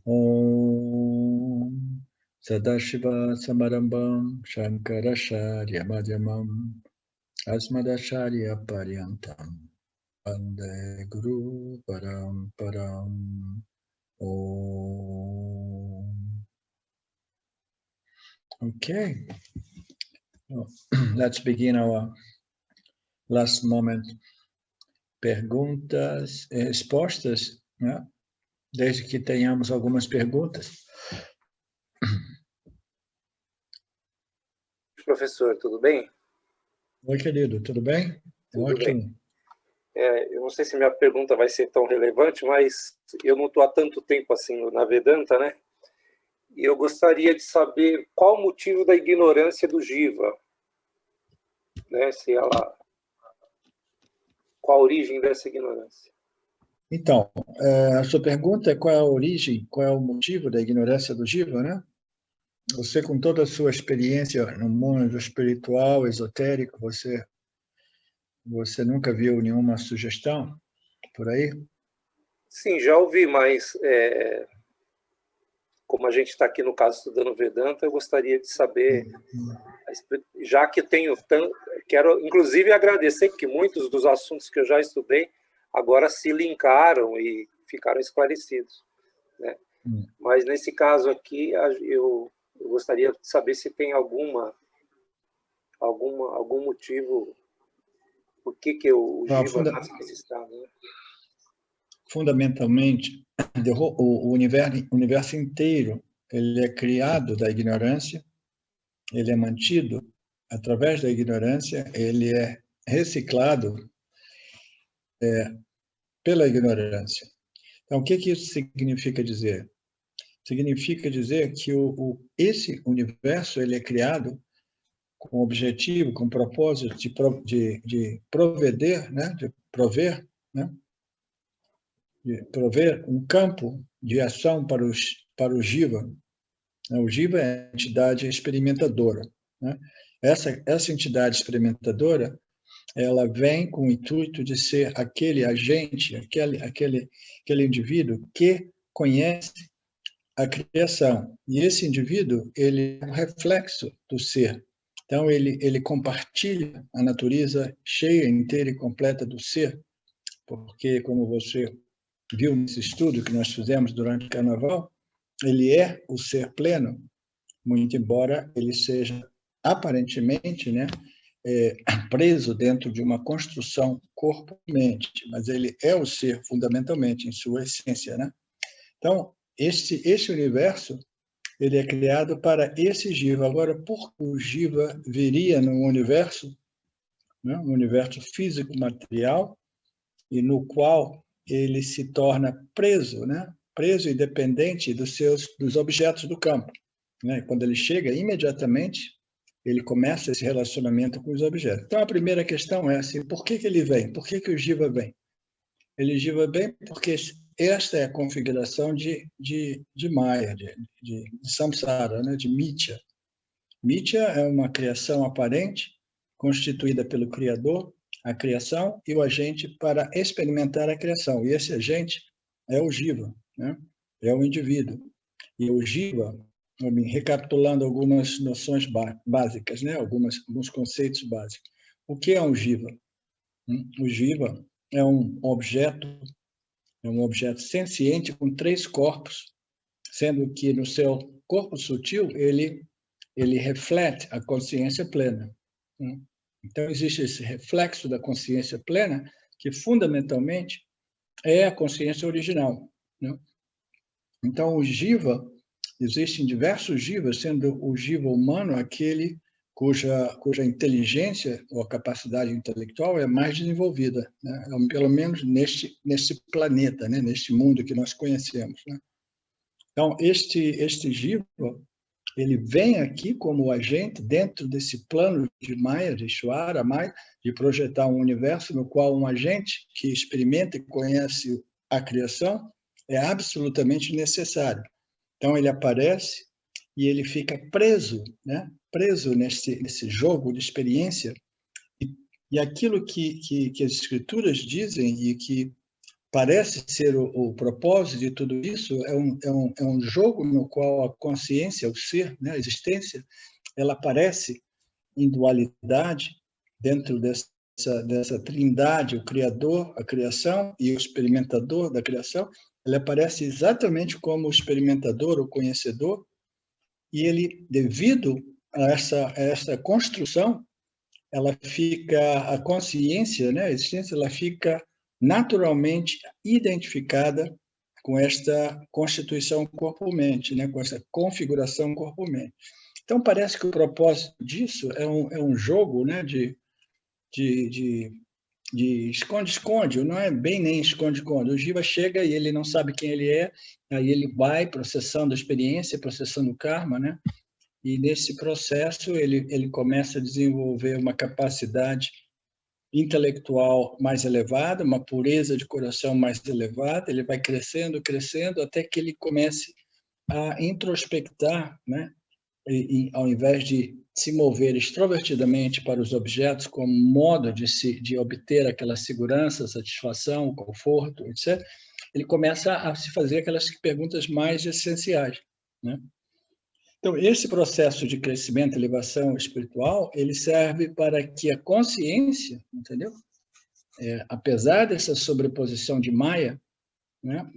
Om Sadashiva Samarambam Shankaracharya Madhyamam Asmadacharya Paryantam Vande Guru Paramparam. Om. Okay, well, let's begin our last moment. Perguntas e respostas, né? Desde que tenhamos algumas perguntas. Professor, tudo bem? Oi, querido, tudo bem? Tudo bem. Ótimo. Eu não sei se minha pergunta vai ser tão relevante, mas eu não estou há tanto tempo assim na Vedanta, né? E eu gostaria de saber qual o motivo da ignorância do Jiva, né? Qual a origem dessa ignorância? Então, a sua pergunta é qual é a origem, qual é o motivo da ignorância do Jiva, né? Você, com toda a sua experiência no mundo espiritual, esotérico, você nunca viu nenhuma sugestão por aí? Sim, já ouvi, mas como a gente está aqui no caso estudando Vedanta, eu gostaria de saber, já que quero inclusive agradecer que muitos dos assuntos que eu já estudei agora se linkaram e ficaram esclarecidos, né? Mas nesse caso aqui eu gostaria de saber se tem algum motivo por que o Jiva nasce nesse estado, né? Fundamentalmente, o universo inteiro ele é criado da ignorância, ele é mantido através da ignorância, ele é reciclado pela ignorância. Então, o que isso significa dizer? Significa dizer que esse universo ele é criado com objetivo, com propósito de prover, né? De prover um campo de ação para o Jiva. O Jiva é a entidade experimentadora, né? Essa entidade experimentadora, ela vem com o intuito de ser aquele agente, aquele indivíduo que conhece a criação. E esse indivíduo, ele é um reflexo do ser. Então, ele compartilha a natureza cheia, inteira e completa do ser, porque, como você viu nesse estudo que nós fizemos durante o Carnaval, ele é o ser pleno, muito embora ele seja aparentemente, né, preso dentro de uma construção corpo-mente, mas ele é o ser fundamentalmente em sua essência, né? Então, esse universo ele é criado para esse Jiva. Agora, por que o Jiva viria num universo, né, um universo físico material, e no qual ele se torna preso, né? Preso e dependente dos objetos do campo, né? Quando ele chega, imediatamente ele começa esse relacionamento com os objetos. Então a primeira questão é assim: por que ele vem? Por que o Jiva vem? Ele Jiva vem porque esta é a configuração de Maya, de Samsara, né? De Mithya. Mithya é uma criação aparente constituída pelo Criador, a criação e o agente para experimentar a criação. E esse agente é o Jiva, né? É o indivíduo. E o Jiva, recapitulando algumas noções básicas, né? Alguns conceitos básicos. O que é um Jiva? O Jiva é um objeto senciente com 3 corpos, sendo que no seu corpo sutil ele reflete a consciência plena. Então, existe esse reflexo da consciência plena, que fundamentalmente é a consciência original. Então, o Jiva, existem diversos Jivas, sendo o Jiva humano aquele cuja inteligência ou a capacidade intelectual é mais desenvolvida, né? Pelo menos neste planeta, né? Neste mundo que nós conhecemos. Né? Então, este Jiva, ele vem aqui como agente dentro desse plano de Maya, de Ishvara Maya, de projetar um universo no qual um agente que experimenta e conhece a criação é absolutamente necessário. Então ele aparece e ele fica preso, né? Preso nesse jogo de experiência e aquilo que as escrituras dizem e que parece ser o propósito de tudo isso, é um jogo no qual a consciência, o ser, né, a existência, ela aparece em dualidade dentro dessa trindade, o Criador, a criação e o experimentador da criação. Ele aparece exatamente como o experimentador, o conhecedor, e ele, devido a essa construção, ela fica, a consciência, né, a existência, ela fica naturalmente identificada com esta constituição corpo-mente, né, com essa configuração corpo-mente. Então, parece que o propósito disso é um jogo, né, de esconde-esconde, não é bem nem esconde-esconde. O Jiva chega e ele não sabe quem ele é, aí ele vai processando a experiência, processando o karma, né? E nesse processo ele começa a desenvolver uma capacidade intelectual mais elevada, uma pureza de coração mais elevada, ele vai crescendo, crescendo, até que ele comece a introspectar, né? E ao invés de se mover extrovertidamente para os objetos como modo de obter aquela segurança, satisfação, conforto, etc., ele começa a se fazer aquelas perguntas mais essenciais, né? Então, esse processo de crescimento, elevação espiritual, ele serve para que a consciência, entendeu? Apesar dessa sobreposição de Maya, né,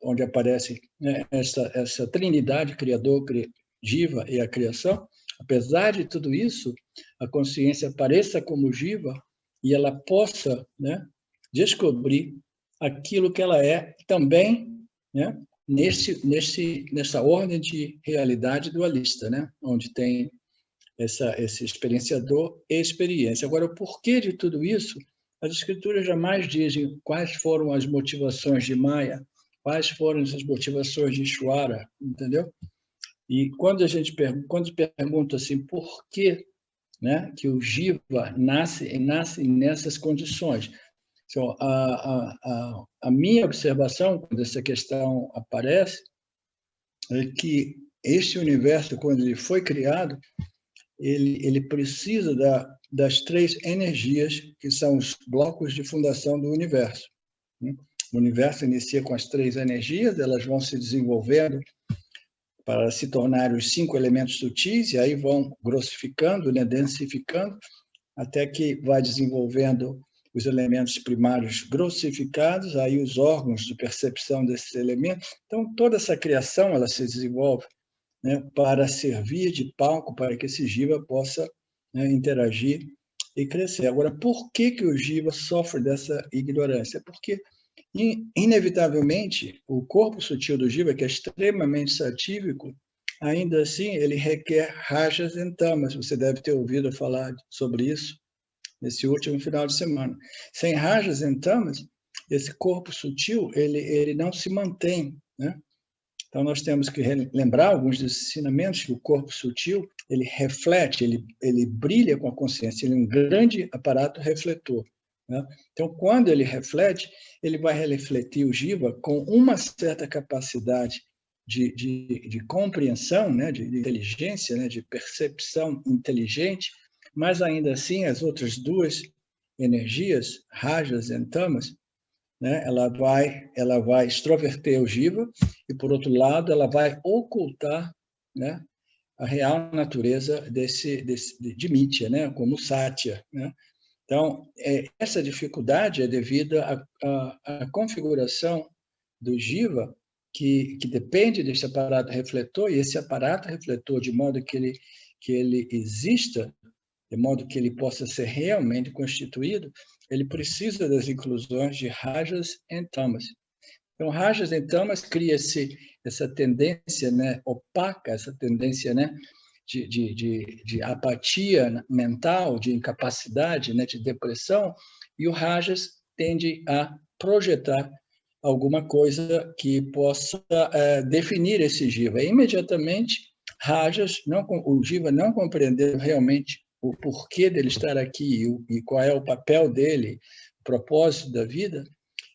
onde aparece, né, essa trindade, Criador, Jiva e a criação, apesar de tudo isso, a consciência apareça como Jiva e ela possa, né, descobrir aquilo que ela é também, né, nessa ordem de realidade dualista, né, onde tem esse experienciador e experiência. Agora, o porquê de tudo isso, as escrituras jamais dizem quais foram as motivações de Maya, quais foram as motivações de Ishvara, entendeu? E quando pergunta assim, por que, né, que o Jiva nasce nessas condições? Então, a minha observação, quando essa questão aparece, é que este universo, quando ele foi criado, ele precisa das três energias, que são os blocos de fundação do universo. O universo inicia com as três energias, elas vão se desenvolvendo para se tornar os 5 elementos sutis, e aí vão grossificando, né, densificando, até que vai desenvolvendo os elementos primários grossificados, aí os órgãos de percepção desses elementos. Então, toda essa criação ela se desenvolve, né, para servir de palco para que esse Jiva possa, né, interagir e crescer. Agora, por que o Jiva sofre dessa ignorância? Porque, inevitavelmente, o corpo sutil do Jiva, que é extremamente satívico, ainda assim, ele requer rajas e tamas. Você deve ter ouvido falar sobre isso nesse último final de semana. Sem rajas e tamas, esse corpo sutil, ele não se mantém, né? Então, nós temos que lembrar alguns dos ensinamentos que o corpo sutil, ele reflete, ele brilha com a consciência, ele é um grande aparato refletor, né? Então, quando ele reflete, ele vai refletir o Jiva com uma certa capacidade de compreensão, né, de inteligência, né, de percepção inteligente, mas ainda assim as outras duas energias, rajas e tamas, né, ela vai extroverter o Jiva e, por outro lado, ela vai ocultar, né, a real natureza de Mithya, né, como Satya, né? Então, essa dificuldade é devida à configuração do Jiva, que depende desse aparato refletor, e esse aparato refletor, de modo que ele exista, de modo que ele possa ser realmente constituído, ele precisa das inclusões de rajas e tamas. Então, rajas e tamas cria essa tendência, né, opaca, essa tendência, né, de apatia mental, de incapacidade, né, de depressão, e o rajas tende a projetar alguma coisa que possa definir esse Jiva. E, imediatamente, rajas, o Jiva não compreendeu realmente o porquê dele estar aqui e qual é o papel dele, o propósito da vida,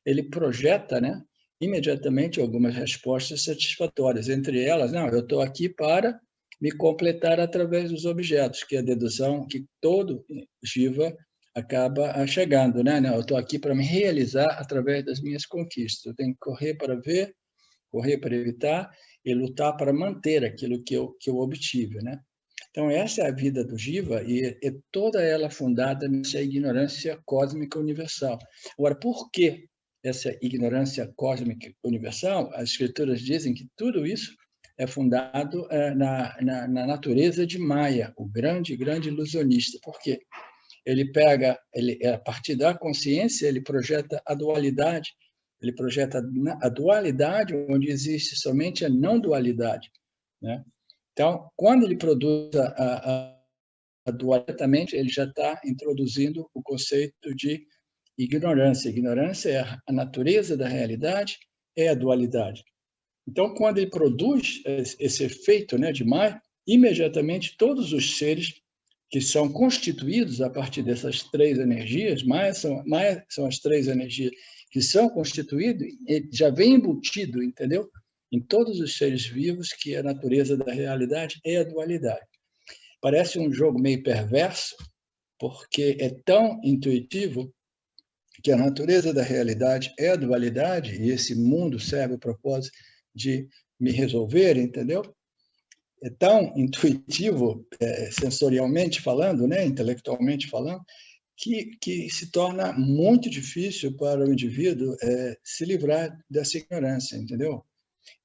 ele projeta, né, imediatamente algumas respostas satisfatórias. Entre elas, não, eu estou aqui para me completar através dos objetos, que é a dedução que todo Jiva acaba chegando, né? Não, eu estou aqui para me realizar através das minhas conquistas. Eu tenho que correr para ver, correr para evitar e lutar para manter aquilo que eu obtive, né? Então, essa é a vida do Jiva e é toda ela fundada nessa ignorância cósmica universal. Agora, por que essa ignorância cósmica universal? As escrituras dizem que tudo isso é fundado na natureza de Maya, o grande ilusionista. Por quê? Ele pega, a partir da consciência, ele projeta a dualidade, ele projeta a dualidade onde existe somente a não dualidade, né? Então, quando ele produz a dualidade, ele já está introduzindo o conceito de ignorância. Ignorância é a natureza da realidade, é a dualidade. Então, quando ele produz esse efeito, né, de Maya, imediatamente todos os seres que são constituídos a partir dessas três energias, Maya são as três energias que são constituídos, já vem embutido, entendeu? Em todos os seres vivos que a natureza da realidade é a dualidade. Parece um jogo meio perverso, porque é tão intuitivo que a natureza da realidade é a dualidade e esse mundo serve o propósito de me resolver, entendeu? É tão intuitivo, sensorialmente falando, né, intelectualmente falando, que se torna muito difícil para o indivíduo se livrar dessa ignorância, entendeu?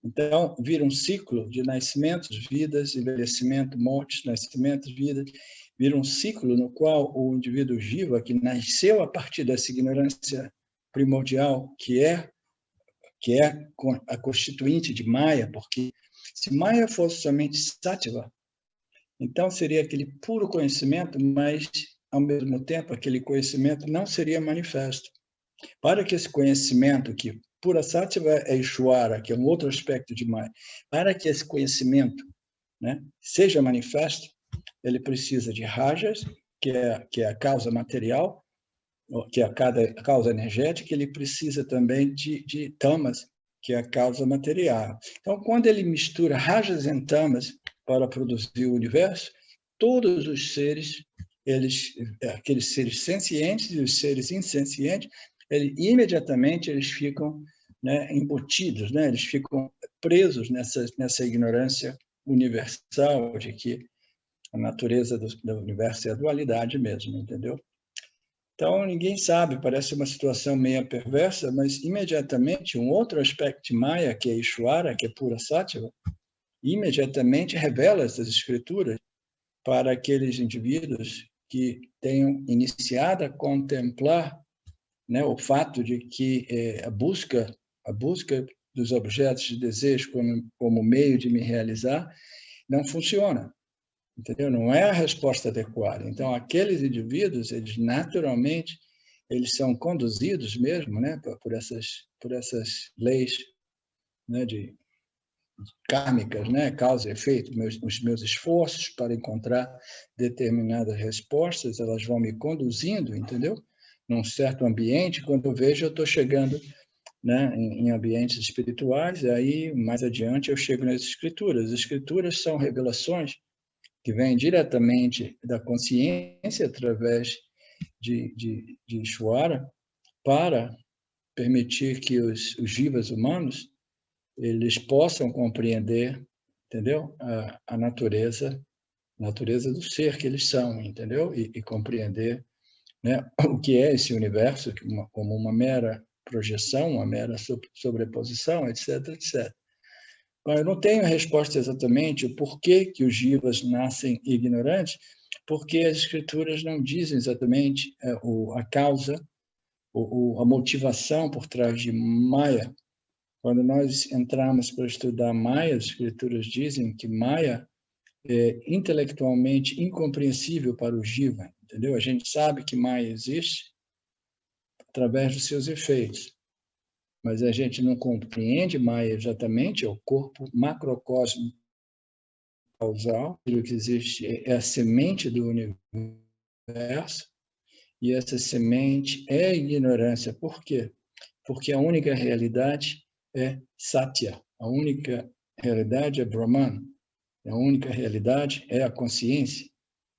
Então, vira um ciclo de nascimentos, vidas, envelhecimento, mortes, nascimentos, vidas, vira um ciclo no qual o indivíduo Jiva, que nasceu a partir dessa ignorância primordial, que é a constituinte de Maya, porque se Maya fosse somente Sattva, então seria aquele puro conhecimento, mas, ao mesmo tempo, aquele conhecimento não seria manifesto. Para que esse conhecimento, que pura Sattva é Ishvara, que é um outro aspecto de Maya, para que esse conhecimento, né, seja manifesto, ele precisa de rajas, que é a causa material, que é a causa energética, ele precisa também de tamas, que é a causa material. Então, quando ele mistura rajas e tamas para produzir o universo, todos os seres, aqueles seres sencientes e os seres insencientes, imediatamente eles ficam, né, embutidos, né? Eles ficam presos nessa ignorância universal de que a natureza do universo é a dualidade mesmo, entendeu? Então, ninguém sabe, parece uma situação meio perversa, mas imediatamente um outro aspecto de Maya, que é Ishvara, que é pura Sattva, imediatamente revela essas escrituras para aqueles indivíduos que tenham iniciado a contemplar, né, o fato de que a busca dos objetos de desejo como meio de me realizar não funciona. Entendeu? Não é a resposta adequada. Então, aqueles indivíduos, eles naturalmente, eles são conduzidos mesmo, né, por essas leis, né, de kármicas, né, causa e efeito. Os meus esforços para encontrar determinadas respostas, elas vão me conduzindo, entendeu? Num certo ambiente, quando eu vejo, eu estou chegando, né, em ambientes espirituais, e aí, mais adiante, eu chego nas escrituras. As escrituras são revelações que vem diretamente da consciência através de Ishvara para permitir que os jivas humanos eles possam compreender, entendeu? A natureza do ser que eles são, entendeu? E compreender, né, o que é esse universo como uma mera projeção, uma mera sobreposição, etc, etc. Eu não tenho a resposta exatamente o porquê que os jivas nascem ignorantes, porque as escrituras não dizem exatamente a causa, a motivação por trás de Maya. Quando nós entramos para estudar Maya, as escrituras dizem que Maya é intelectualmente incompreensível para o jiva, entendeu? A gente sabe que Maya existe através dos seus efeitos, mas a gente não compreende Maya exatamente, é o corpo macrocósmico causal, aquilo que existe é a semente do universo, e essa semente é ignorância. Por quê? Porque a única realidade é Satya, a única realidade é Brahman, a única realidade é a consciência.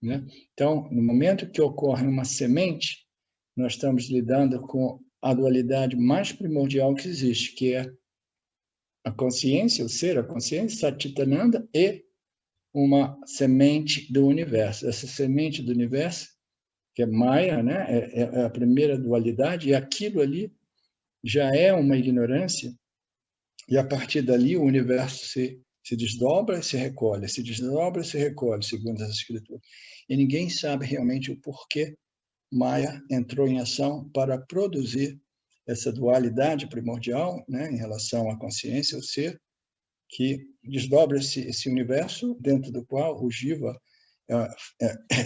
né? Então, no momento que ocorre uma semente, nós estamos lidando com a dualidade mais primordial que existe, que é a consciência, o ser, a consciência, Satchitananda, e uma semente do universo. Essa semente do universo, que é Maya, né? É a primeira dualidade, e aquilo ali já é uma ignorância, e a partir dali o universo se desdobra e se recolhe, se desdobra e se recolhe, segundo as escrituras. E ninguém sabe realmente o porquê Maya entrou em ação para produzir essa dualidade primordial, né, em relação à consciência, o ser, que desdobra esse universo dentro do qual o Jiva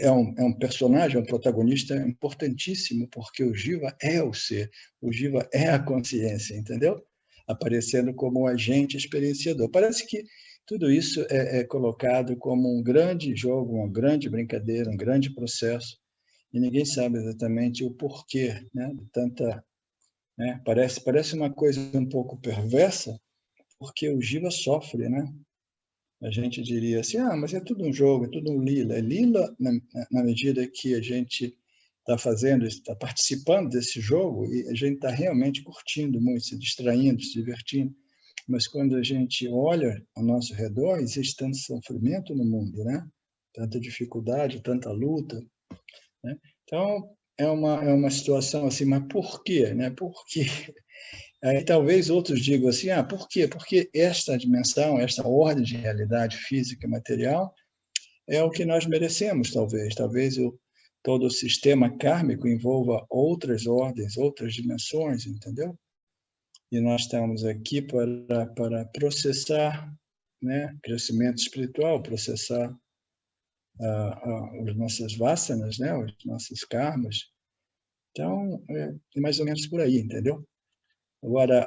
é um personagem, é um protagonista importantíssimo, porque o Jiva é o ser, o Jiva é a consciência, entendeu? Aparecendo como um agente experienciador. Parece que tudo isso é colocado como um grande jogo, uma grande brincadeira, um grande processo, e ninguém sabe exatamente o porquê, né, de tanta, né, parece uma coisa um pouco perversa, porque o Jiva sofre, né? A gente diria assim, mas é tudo um jogo, é tudo um lila. É lila na medida que a gente está fazendo, está participando desse jogo e a gente está realmente curtindo muito, se distraindo, se divertindo. Mas quando a gente olha ao nosso redor, existe tanto sofrimento no mundo, né? Tanta dificuldade, tanta luta, né? Então, é uma situação assim, mas por quê? Né? Por quê? Aí talvez outros digam assim, por quê? Porque esta dimensão, esta ordem de realidade física e material é o que nós merecemos, talvez. Talvez todo o sistema kármico envolva outras ordens, outras dimensões, entendeu? E nós estamos aqui para processar, né, crescimento espiritual, processar as nossas vasanas, né, os nossos karmas. Então, é mais ou menos por aí, entendeu? Agora,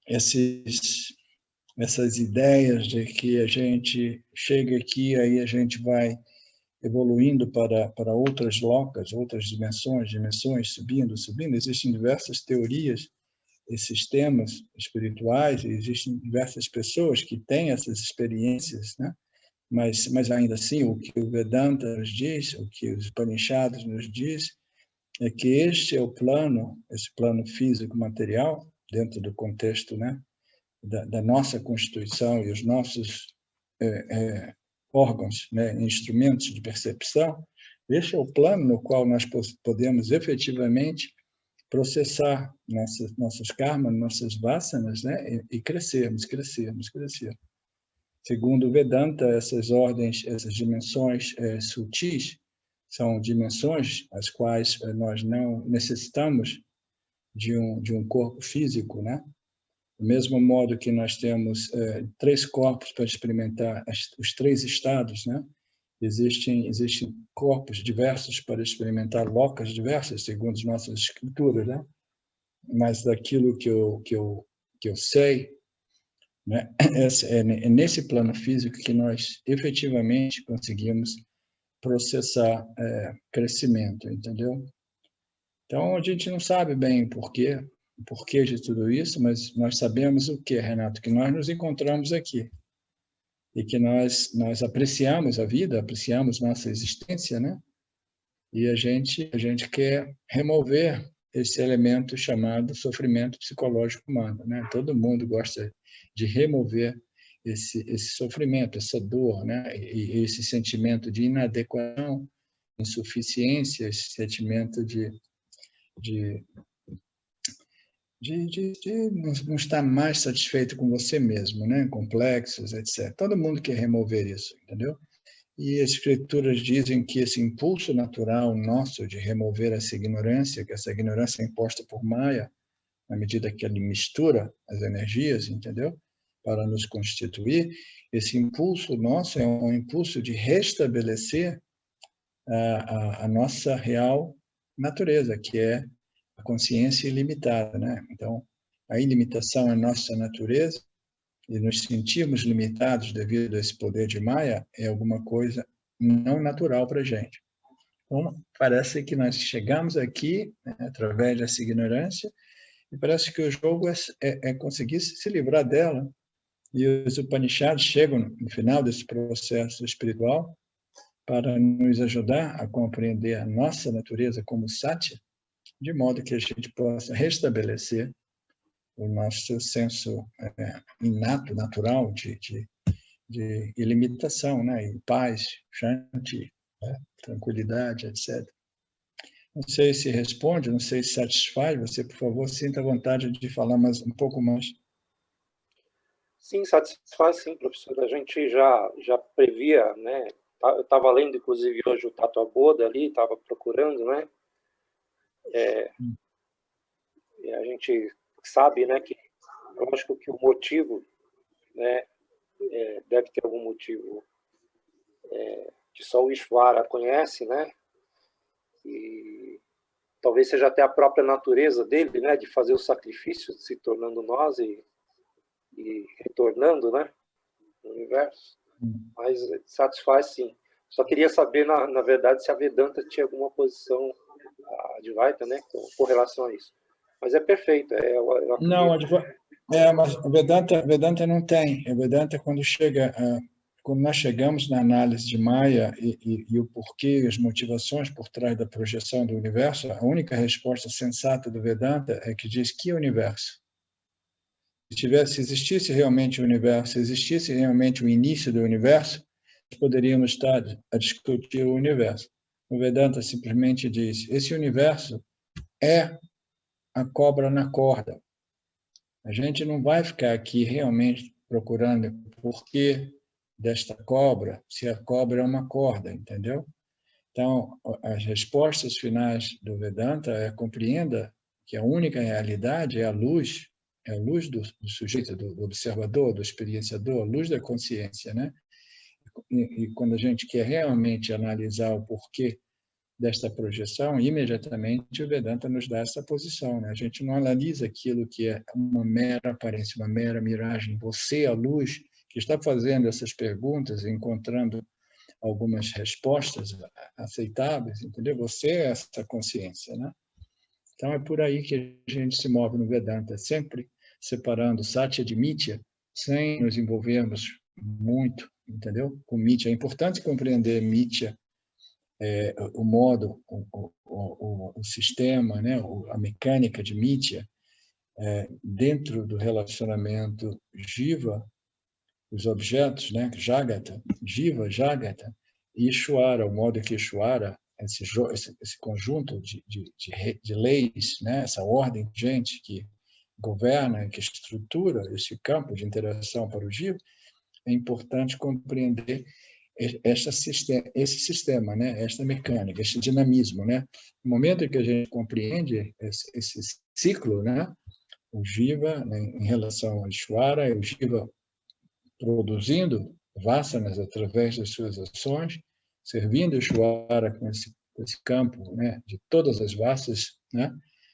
essas ideias de que a gente chega aqui, aí a gente vai evoluindo para outras locas, outras dimensões, subindo. Existem diversas teorias e sistemas espirituais, e existem diversas pessoas que têm essas experiências, né? Mas ainda assim, o que o Vedanta nos diz, o que os Upanishads nos diz, é que este é o plano, esse plano físico material, dentro do contexto, né, da nossa Constituição e os nossos órgãos, né, instrumentos de percepção, este é o plano no qual nós podemos efetivamente processar nossos karmas, nossas vasanas, né, e crescermos. Segundo o Vedanta, essas ordens, essas dimensões sutis, são dimensões as quais nós não necessitamos de um corpo físico, né? Do mesmo modo que nós temos 3 corpos para experimentar os 3 estados, né? Existem corpos diversos para experimentar locas diversas, segundo as nossas escrituras, né? Mas daquilo que eu sei, né? É nesse plano físico que nós efetivamente conseguimos processar crescimento, entendeu? Então, a gente não sabe bem o porquê de tudo isso, mas nós sabemos o que, Renato? Que nós nos encontramos aqui e que nós apreciamos a vida, apreciamos nossa existência, né? E a gente quer remover esse elemento chamado sofrimento psicológico humano, né? Todo mundo gosta de remover esse sofrimento, essa dor, né? E esse sentimento de inadequação, insuficiência, esse sentimento de não estar mais satisfeito com você mesmo, né? Complexos, etc. Todo mundo quer remover isso, entendeu? E as escrituras dizem que esse impulso natural nosso de remover essa ignorância, que essa ignorância é imposta por Maya, na medida que ele mistura as energias, entendeu? Para nos constituir, esse impulso nosso é um impulso de restabelecer a nossa real natureza, que é a consciência ilimitada, né? Então, a ilimitação é nossa natureza e nos sentirmos limitados devido a esse poder de Maya é alguma coisa não natural para a gente. Então, parece que nós chegamos aqui, né, através dessa ignorância, e parece que o jogo é conseguir se livrar dela. E os Upanishads chegam no final desse processo espiritual para nos ajudar a compreender a nossa natureza como Satya, de modo que a gente possa restabelecer o nosso senso inato, natural de ilimitação, né? E paz, shanti, né? Tranquilidade, etc. Não sei se responde, não sei se satisfaz. Você, por favor, sinta a vontade de falar um pouco mais. Sim, satisfaz sim, professor. A gente já previa, né? Eu estava lendo, inclusive, hoje o Tatuá Buda ali, estava procurando, né? E a gente sabe, né, que, lógico que o motivo, né, deve ter algum motivo que só o Ishvara conhece, né? E talvez seja até a própria natureza dele, né, de fazer o sacrifício, se tornando nós e retornando, né, no universo. Mas satisfaz sim. Só queria saber, na verdade, se a Vedanta tinha alguma posição, a Advaita, né, com relação a isso. Mas é perfeito. Não, mas o Vedanta não tem. O Vedanta, quando nós chegamos na análise de Maya e o porquê, as motivações por trás da projeção do universo, a única resposta sensata do Vedanta é que diz que universo. Se existisse realmente o universo, se existisse realmente o início do universo, poderíamos estar a discutir o universo. O Vedanta simplesmente diz: esse universo é a cobra na corda. A gente não vai ficar aqui realmente procurando o porquê desta cobra, se a cobra é uma corda, entendeu? Então, as respostas finais do Vedanta compreenda que a única realidade é a luz do sujeito, do observador, do experienciador, a luz da consciência, né? E quando a gente quer realmente analisar o porquê desta projeção, imediatamente o Vedanta nos dá essa posição, né? A gente não analisa aquilo que é uma mera aparência, uma mera miragem. Você, a luz, que está fazendo essas perguntas, encontrando algumas respostas aceitáveis, entendeu? Você é essa consciência, né? Então é por aí que a gente se move no Vedanta, sempre separando Satya de Mithya, sem nos envolvermos muito, entendeu? Com Mithya. É importante compreender Mithya, o modo, o sistema, né? A mecânica de Mithya, dentro do relacionamento Jiva, os objetos, né? Jagata, Jiva, Jagata, e Ishvara, o modo que Ishvara, esse conjunto de leis, né? Essa ordem de gente que governa, que estrutura esse campo de interação para o Jiva, é importante compreender esse sistema, né? Esta mecânica, esse dinamismo, né? No momento em que a gente compreende esse ciclo, né? O Jiva, né? Em relação ao Ishvara, o Jiva produzindo vasanas através das suas ações, servindo Ishvara com esse campo, né? De todas as vassas, né?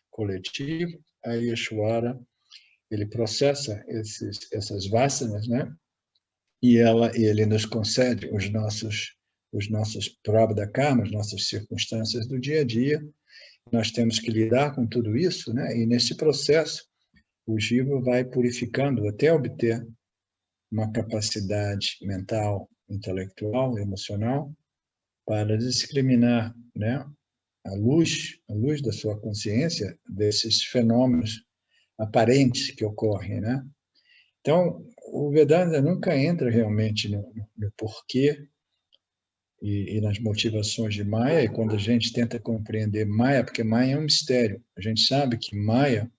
Coletivo, aí Ishvara ele processa essas vasanas, né? E ele nos concede os nossos prabdha karma, as nossas circunstâncias do dia a dia. Nós temos que lidar com tudo isso, né? E nesse processo o jiva vai purificando até obter uma capacidade mental, intelectual, emocional para discriminar, né? A luz da sua consciência desses fenômenos aparentes que ocorrem, né? Então, o Vedanta nunca entra realmente no porquê e nas motivações de Maya, e quando a gente tenta compreender Maya, porque Maya é um mistério, a gente sabe que Maya,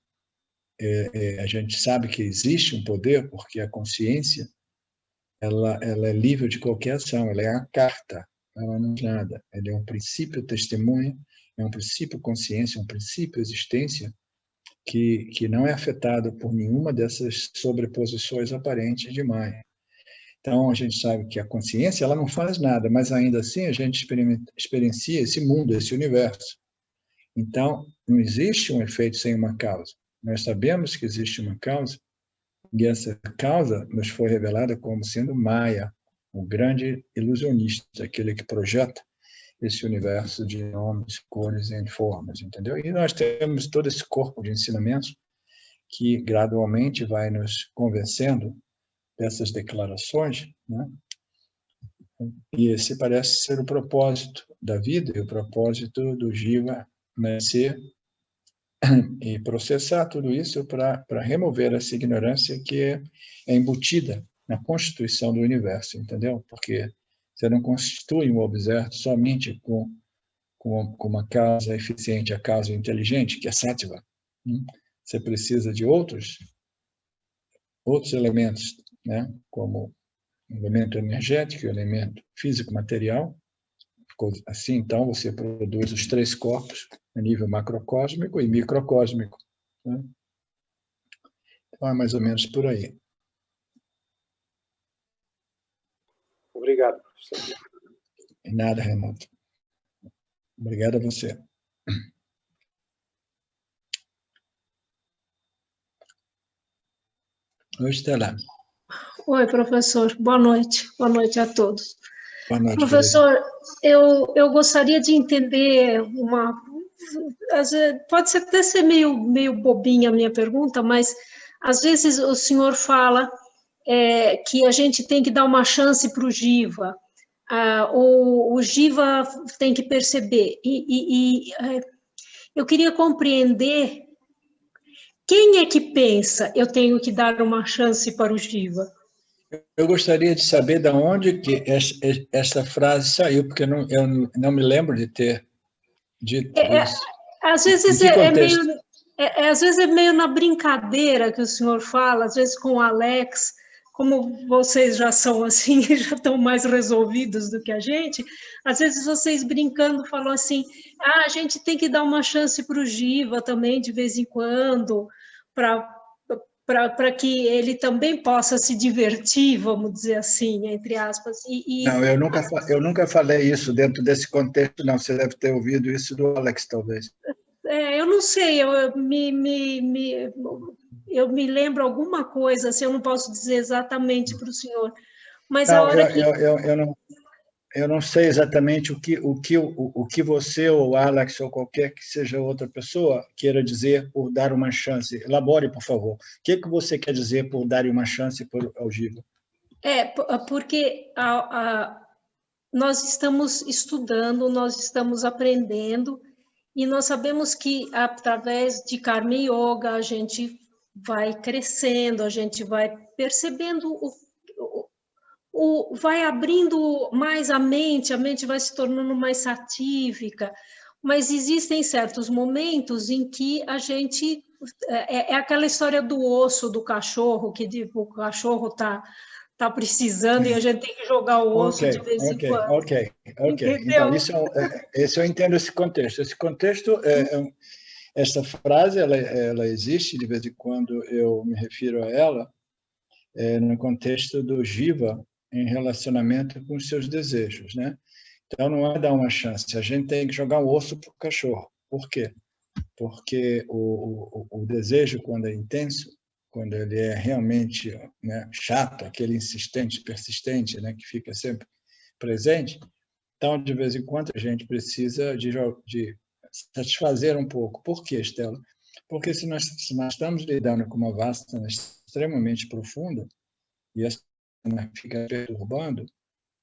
a gente sabe que existe um poder, porque a consciência, ela é livre de qualquer ação, ela é a carta, ela não é nada, ela é um princípio testemunha, é um princípio consciência, um princípio existência, que não é afetado por nenhuma dessas sobreposições aparentes de Maya. Então, a gente sabe que a consciência ela não faz nada, mas ainda assim a gente experiencia esse mundo, esse universo. Então, não existe um efeito sem uma causa. Nós sabemos que existe uma causa, e essa causa nos foi revelada como sendo Maya, o grande ilusionista, aquele que projeta esse universo de nomes, cores e formas, entendeu? E nós temos todo esse corpo de ensinamentos que gradualmente vai nos convencendo dessas declarações, né? E esse parece ser o propósito da vida e o propósito do Jiva nascer e processar tudo isso para remover essa ignorância que é embutida na constituição do universo, entendeu? Porque você não constitui um objeto somente com uma causa eficiente, a causa inteligente, que é sattva. Você precisa de outros elementos, né? Como o elemento energético, o elemento físico-material. Assim, então, você produz os 3 corpos a nível macrocósmico e microcósmico. Né? Então, é mais ou menos por aí. Obrigado, professor. E nada, Renato. Obrigado a você. Oi, Estela. Oi, professor. Boa noite. Boa noite a todos. Boa noite, professor, eu gostaria de entender pode até ser meio bobinha a minha pergunta, mas às vezes o senhor fala que a gente tem que dar uma chance para o Jiva, o Jiva tem que perceber. Eu queria compreender quem é que pensa eu tenho que dar uma chance para o Jiva. Eu gostaria de saber de onde que essa frase saiu, porque eu não me lembro de ter dito isso. Às vezes às vezes é meio na brincadeira que o senhor fala, às vezes com o Alex, como vocês já são assim, já estão mais resolvidos do que a gente, às vezes vocês brincando falam assim, a gente tem que dar uma chance para o Jiva também de vez em quando, para que ele também possa se divertir, vamos dizer assim, entre aspas. Não, eu nunca falei isso dentro desse contexto, não. Você deve ter ouvido isso do Alex, talvez. Eu não sei, eu me lembro alguma coisa, assim, eu não posso dizer exatamente para o senhor, mas não, a hora eu não sei exatamente o que você ou Alex ou qualquer que seja outra pessoa queira dizer por dar uma chance. Elabore, por favor. O que você quer dizer por dar uma chance ao Jiva? Porque nós estamos estudando, nós estamos aprendendo, e nós sabemos que através de Karma Yoga a gente vai crescendo, a gente vai percebendo vai abrindo mais a mente vai se tornando mais satívica, mas existem certos momentos em que a gente... É aquela história do osso do cachorro, que o cachorro está precisando e a gente tem que jogar o osso de vez em quando. Ok. Então, eu entendo esse contexto. Esse contexto, essa frase, ela existe, de vez em quando eu me refiro a ela, no contexto do Jiva, em relacionamento com os seus desejos, né? Então, não é dar uma chance, a gente tem que jogar um osso para o cachorro. Por quê? Porque o desejo, quando é intenso, quando ele é realmente, né, chato, aquele insistente, persistente, né, que fica sempre presente, então, de vez em quando, a gente precisa de satisfazer um pouco. Por quê, Estela? Porque se nós estamos lidando com uma vasana extremamente profunda, e essa fica perturbando,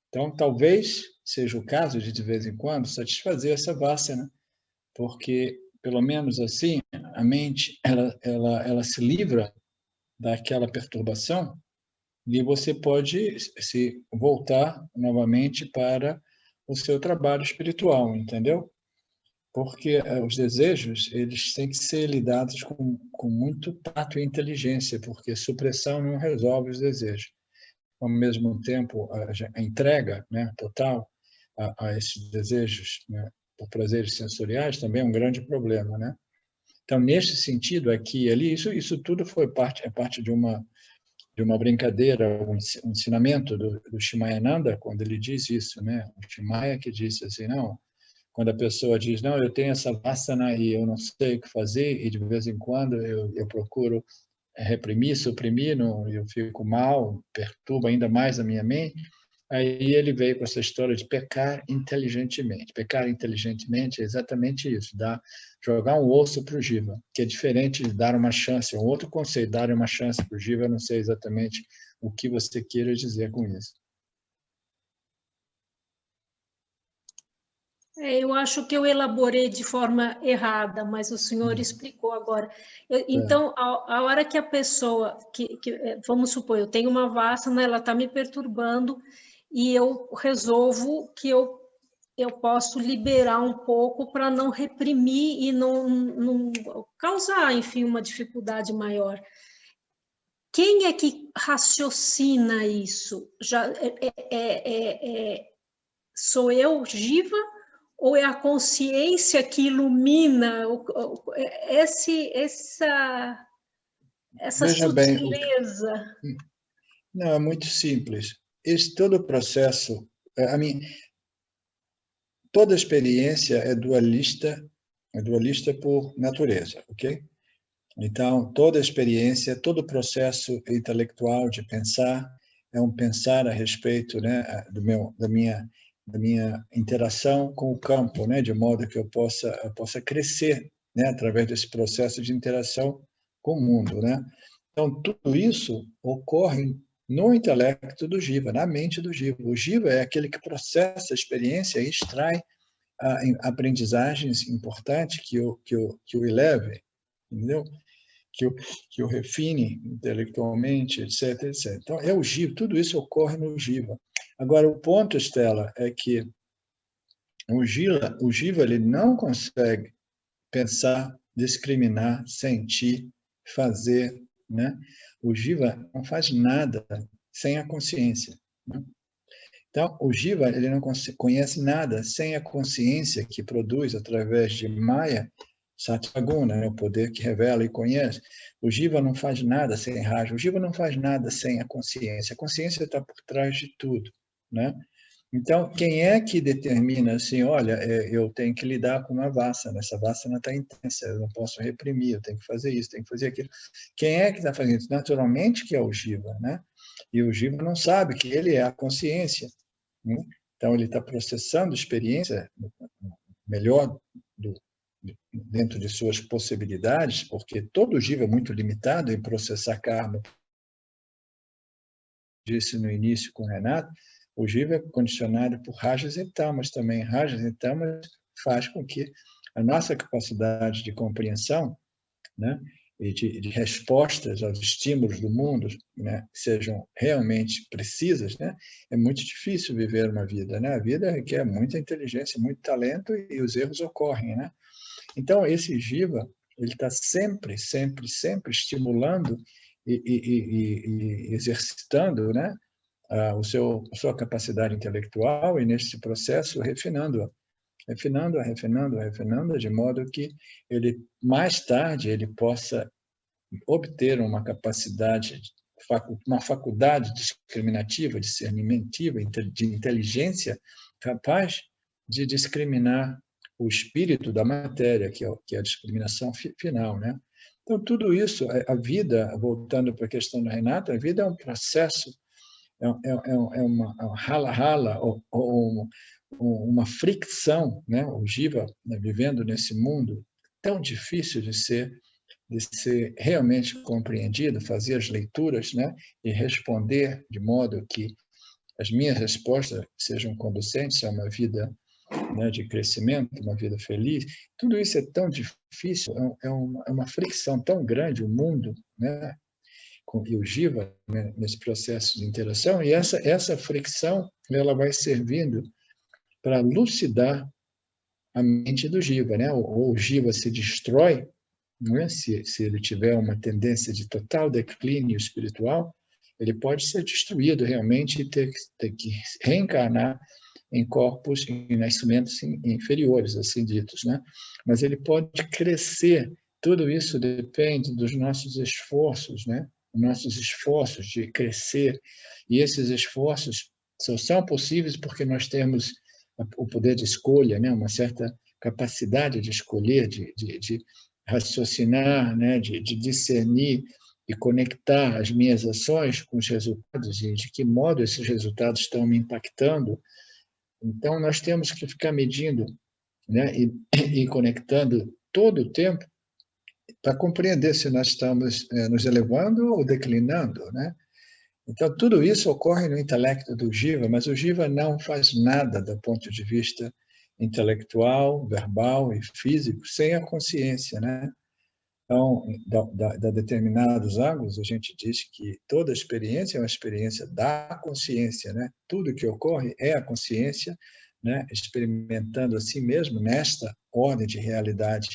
então talvez seja o caso de vez em quando, satisfazer essa vasana, porque, pelo menos assim, a mente ela se livra daquela perturbação e você pode se voltar novamente para o seu trabalho espiritual, entendeu? Porque os desejos eles têm que ser lidados com muito tato e inteligência, porque supressão não resolve os desejos. Ao mesmo tempo, a entrega, né, total a esses desejos, né, por prazeres sensoriais também é um grande problema, né? Então, nesse sentido, aqui e ali, isso tudo é parte de uma brincadeira, um ensinamento do Shimayananda, quando ele diz isso, né? O Shimaya que disse assim, não, quando a pessoa diz, não, eu tenho essa vasana e eu não sei o que fazer, e de vez em quando eu procuro reprimir, suprimir, eu fico mal, perturba ainda mais a minha mente. Aí ele veio com essa história de pecar inteligentemente. Pecar inteligentemente é exatamente isso, jogar um osso para o Jiva, que é diferente de dar uma chance. É um outro conceito, dar uma chance para o Jiva, eu não sei exatamente o que você queira dizer com isso. Eu acho que eu elaborei de forma errada, mas o senhor explicou agora. Então, a hora que a pessoa, vamos supor, eu tenho uma vássana, ela está me perturbando, e eu resolvo que eu posso liberar um pouco para não reprimir e não causar, enfim, uma dificuldade maior. Quem é que raciocina isso? Sou eu, Jiva? Ou é a consciência que ilumina essa Veja bem, sutileza? não, é muito simples. Todo o processo, toda experiência é dualista por natureza, ok? Então, toda experiência, todo processo intelectual de pensar é um pensar a respeito, né, da minha interação com o campo, né, de modo que eu possa crescer, né, através desse processo de interação com o mundo, né? Então, tudo isso ocorre no intelecto do Jiva, na mente do Jiva. O Jiva é aquele que processa a experiência e extrai aprendizagens importantes que o eleve, entendeu? Que o refine intelectualmente, etc, etc. Então, é o Jiva, tudo isso ocorre no Jiva. Agora, o ponto, Estela, é que o Jiva ele não consegue pensar, discriminar, sentir, fazer, né? O Jiva não faz nada sem a consciência, né? Então, o Jiva ele não conhece nada sem a consciência que produz através de Maya, Satyaguna, né? O poder que revela e conhece. O Jiva não faz nada sem Raja. O Jiva não faz nada sem a consciência. A consciência está por trás de tudo, né? Então, quem é que determina assim, olha, eu tenho que lidar com uma vássana, essa vássana está intensa, eu não posso reprimir, eu tenho que fazer isso, tenho que fazer aquilo. Quem é que está fazendo isso? Naturalmente que é o Jiva, né? E o Jiva não sabe que ele é a consciência, né? Então, ele está processando experiência melhor dentro de suas possibilidades, porque todo Jiva é muito limitado em processar karma. Disse no início com o Renato, o Jiva é condicionado por rajas e tamas também. Rajas e tamas faz com que a nossa capacidade de compreensão, né, e de respostas aos estímulos do mundo, né, sejam realmente precisas, né, é muito difícil viver uma vida, né? A vida requer muita inteligência, muito talento e os erros ocorrem, né? Então, esse Jiva, ele está sempre, sempre, sempre estimulando e exercitando, né, a sua capacidade intelectual e, nesse processo, refinando-a, de modo que ele, mais tarde, ele possa obter uma capacidade, uma faculdade discriminativa, discernimentiva, de inteligência, capaz de discriminar o espírito da matéria, que é a discriminação final, né? Então, tudo isso, a vida, voltando para a questão da Renata, a vida é um processo, é uma rala-rala, ou uma fricção, né? O Jiva, né, vivendo nesse mundo tão difícil de ser realmente compreendido, fazer as leituras, né? E responder de modo que as minhas respostas sejam conducentes a uma vida, né, de crescimento, uma vida feliz. Tudo isso é tão difícil, é uma fricção tão grande, o mundo, né, e o Jiva, né, nesse processo de interação, e essa fricção ela vai servindo para elucidar a mente do Jiva, né? Ou o Jiva se destrói, não é? Se ele tiver uma tendência de total declínio espiritual, ele pode ser destruído realmente e ter que reencarnar em corpos, em nascimentos inferiores, assim ditos, né? Mas ele pode crescer. Tudo isso depende dos nossos esforços, né? Nossos esforços de crescer. E esses esforços só são possíveis porque nós temos o poder de escolha, né? Uma certa capacidade de escolher, de raciocinar, né? De discernir e conectar as minhas ações com os resultados e de que modo esses resultados estão me impactando. Então, nós temos que ficar medindo, né, e conectando todo o tempo para compreender se nós estamos nos elevando ou declinando, né? Então, tudo isso ocorre no intelecto do Jiva, mas o Jiva não faz nada do ponto de vista intelectual, verbal e físico sem a consciência, né? Então, da determinados ângulos, a gente diz que toda experiência é uma experiência da consciência, né? Tudo que ocorre é a consciência, né? Experimentando a si mesmo nesta ordem de realidade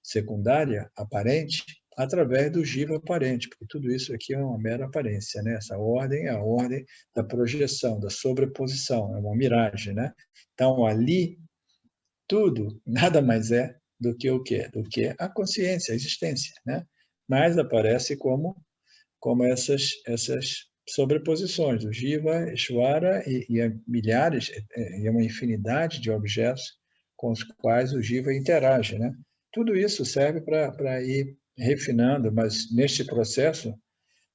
secundária, aparente, através do jiva aparente, porque tudo isso aqui é uma mera aparência, né? Essa ordem é a ordem da projeção, da sobreposição, é uma miragem, né? Então, ali, tudo nada mais é do que o quê? Do que a consciência, a existência, né? Mas aparece como essas sobreposições do Jiva, Ishvara e milhares, e uma infinidade de objetos com os quais o Jiva interage, né? Tudo isso serve para ir refinando, mas neste processo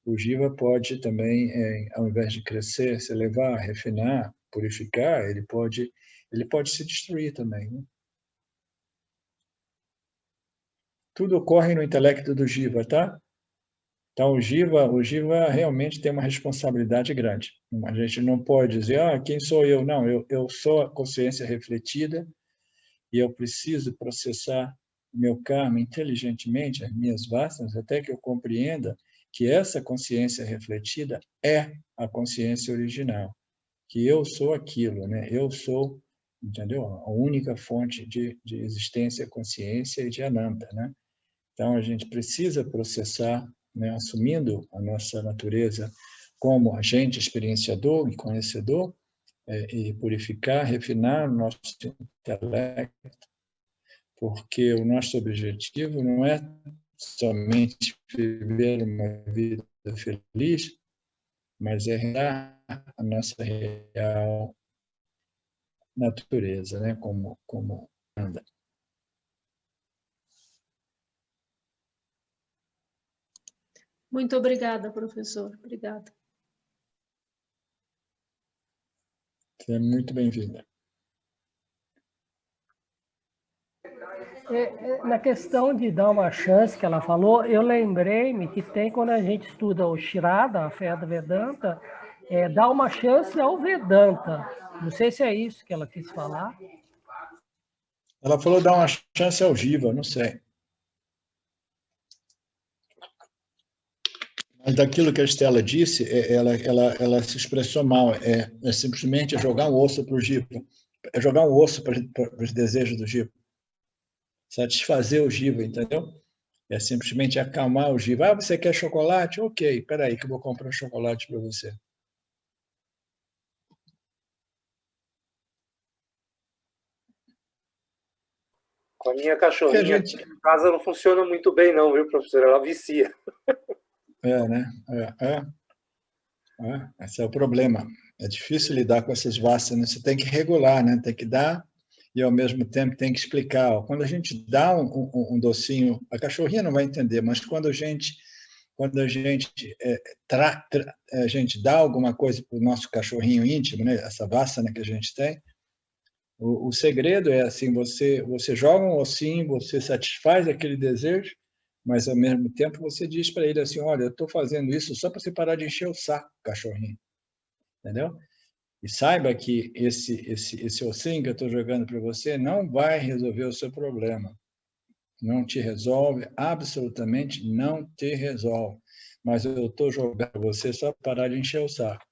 o Jiva pode também, ao invés de crescer, se elevar, refinar, purificar, ele pode se destruir também, né? Tudo ocorre no intelecto do Jiva, tá? Então, o Jiva realmente tem uma responsabilidade grande. A gente não pode dizer, quem sou eu? Não, eu sou a consciência refletida e eu preciso processar o meu karma inteligentemente, as minhas vasanas, até que eu compreenda que essa consciência refletida é a consciência original, que eu sou aquilo, né? Eu sou, entendeu? A única fonte de existência, consciência e de Ananta, né? Então, a gente precisa processar, né, assumindo a nossa natureza como agente experienciador e conhecedor, e purificar, refinar o nosso intelecto, porque o nosso objetivo não é somente viver uma vida feliz, mas é dar a nossa real natureza, né, como anda. Muito obrigada, professor. Obrigada. Você é muito bem-vinda. Na questão de dar uma chance que ela falou, eu lembrei-me que tem, quando a gente estuda o Shirada, a fé do Vedanta, dá uma chance ao Vedanta. Não sei se é isso que ela quis falar. Ela falou dar uma chance ao Jiva, não sei. Mas daquilo que a Estela disse, ela se expressou mal. É simplesmente jogar um osso para o Jiva. É jogar um osso para os desejos do Jiva. Satisfazer o Jiva, entendeu? É simplesmente acalmar o Jiva. Você quer chocolate? Ok, espera aí que eu vou comprar um chocolate para você. Com a minha cachorrinha aqui em casa não funciona muito bem não, viu, professor? Ela vicia. Né? Esse é o problema. É difícil lidar com essas vasanas. Você tem que regular, né? Tem que dar e, ao mesmo tempo, tem que explicar. Quando a gente dá um docinho, a cachorrinha não vai entender, mas quando a gente dá alguma coisa para o nosso cachorrinho íntimo, né? Essa vasana que a gente tem, o segredo é assim, você joga um ossinho, você satisfaz aquele desejo, mas, ao mesmo tempo, você diz para ele assim, olha, eu estou fazendo isso só para você parar de encher o saco, cachorrinho. Entendeu? E saiba que esse ossinho que eu estou jogando para você não vai resolver o seu problema. Não te resolve, absolutamente não te resolve. Mas eu estou jogando para você só para parar de encher o saco.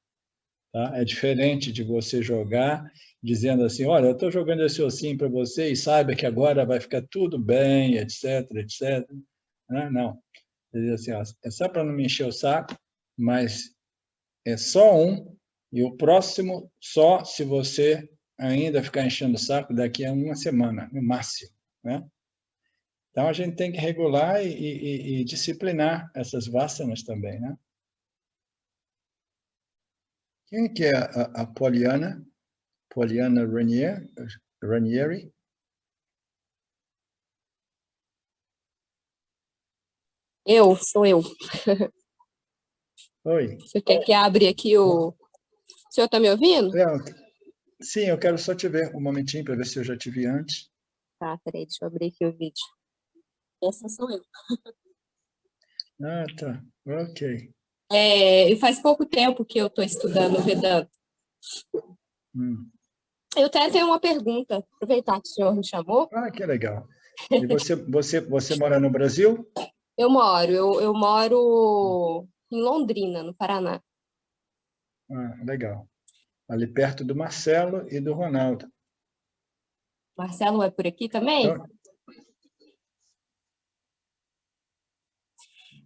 Tá? É diferente de você jogar dizendo assim, olha, eu estou jogando esse ossinho para você e saiba que agora vai ficar tudo bem, etc, etc. Não. Ele diz assim, é só para não me encher o saco, mas é só um, e o próximo só se você ainda ficar enchendo o saco daqui a uma semana, no máximo, né? Então, a gente tem que regular e disciplinar essas vasanas também, né? Quem que é a Poliana? Poliana Ranieri? Sou eu. Oi. Você quer que abra aqui o... O senhor está me ouvindo? Sim, eu quero só te ver um momentinho para ver se eu já te vi antes. Tá, peraí, deixa eu abrir aqui o vídeo. Essa sou eu. Tá. Ok. E faz pouco tempo que eu estou estudando Vedanta. Eu até tenho uma pergunta, aproveitar que o senhor me chamou. Ah, que legal. E você mora no Brasil? Eu moro em Londrina, no Paraná. Ah, legal. Ali perto do Marcelo e do Ronaldo. Marcelo é por aqui também? Então,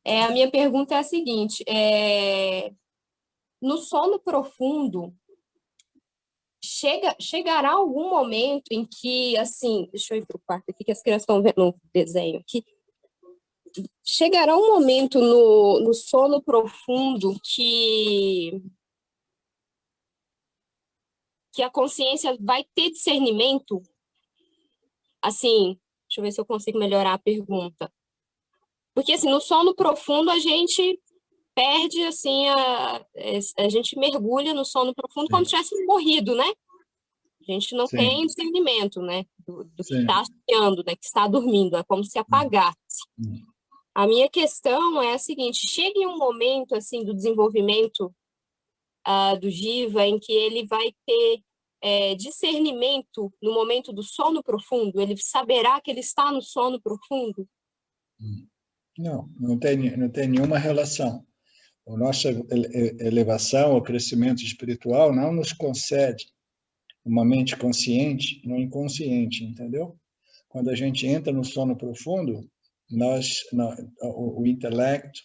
A minha pergunta é a seguinte, no sono profundo, chegará algum momento em que, assim, deixa eu ir para o quarto aqui, que as crianças estão vendo um desenho aqui, chegará um momento no sono profundo que a consciência vai ter discernimento? Assim, deixa eu ver se eu consigo melhorar a pergunta. Porque, assim, no sono profundo a gente perde, assim, a gente mergulha no sono profundo como se tivesse morrido, né? A gente não tem discernimento, né? Do que está sonhando, né? Que está dormindo, é como se apagasse. A minha questão é a seguinte, chega em um momento, assim, do desenvolvimento do Jiva, em que ele vai ter discernimento no momento do sono profundo, ele saberá que ele está no sono profundo? não tem nenhuma relação. A nossa elevação, o crescimento espiritual não nos concede uma mente consciente no inconsciente, entendeu? Quando a gente entra no sono profundo, o intelecto,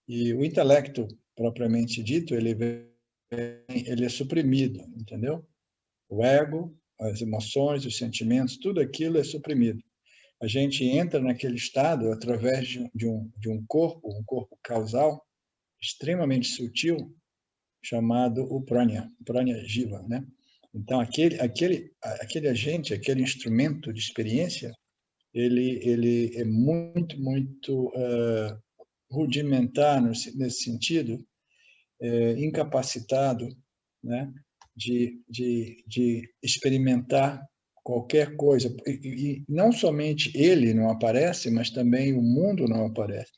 e o intelecto propriamente dito, ele é suprimido, entendeu? O ego, as emoções, os sentimentos, tudo aquilo é suprimido. A gente entra naquele estado através de um corpo causal extremamente sutil, chamado o prana jiva, né? Então, aquele agente, aquele instrumento de experiência, ele é muito rudimentar nesse sentido, incapacitado, né, de experimentar qualquer coisa. E não somente ele não aparece, mas também o mundo não aparece.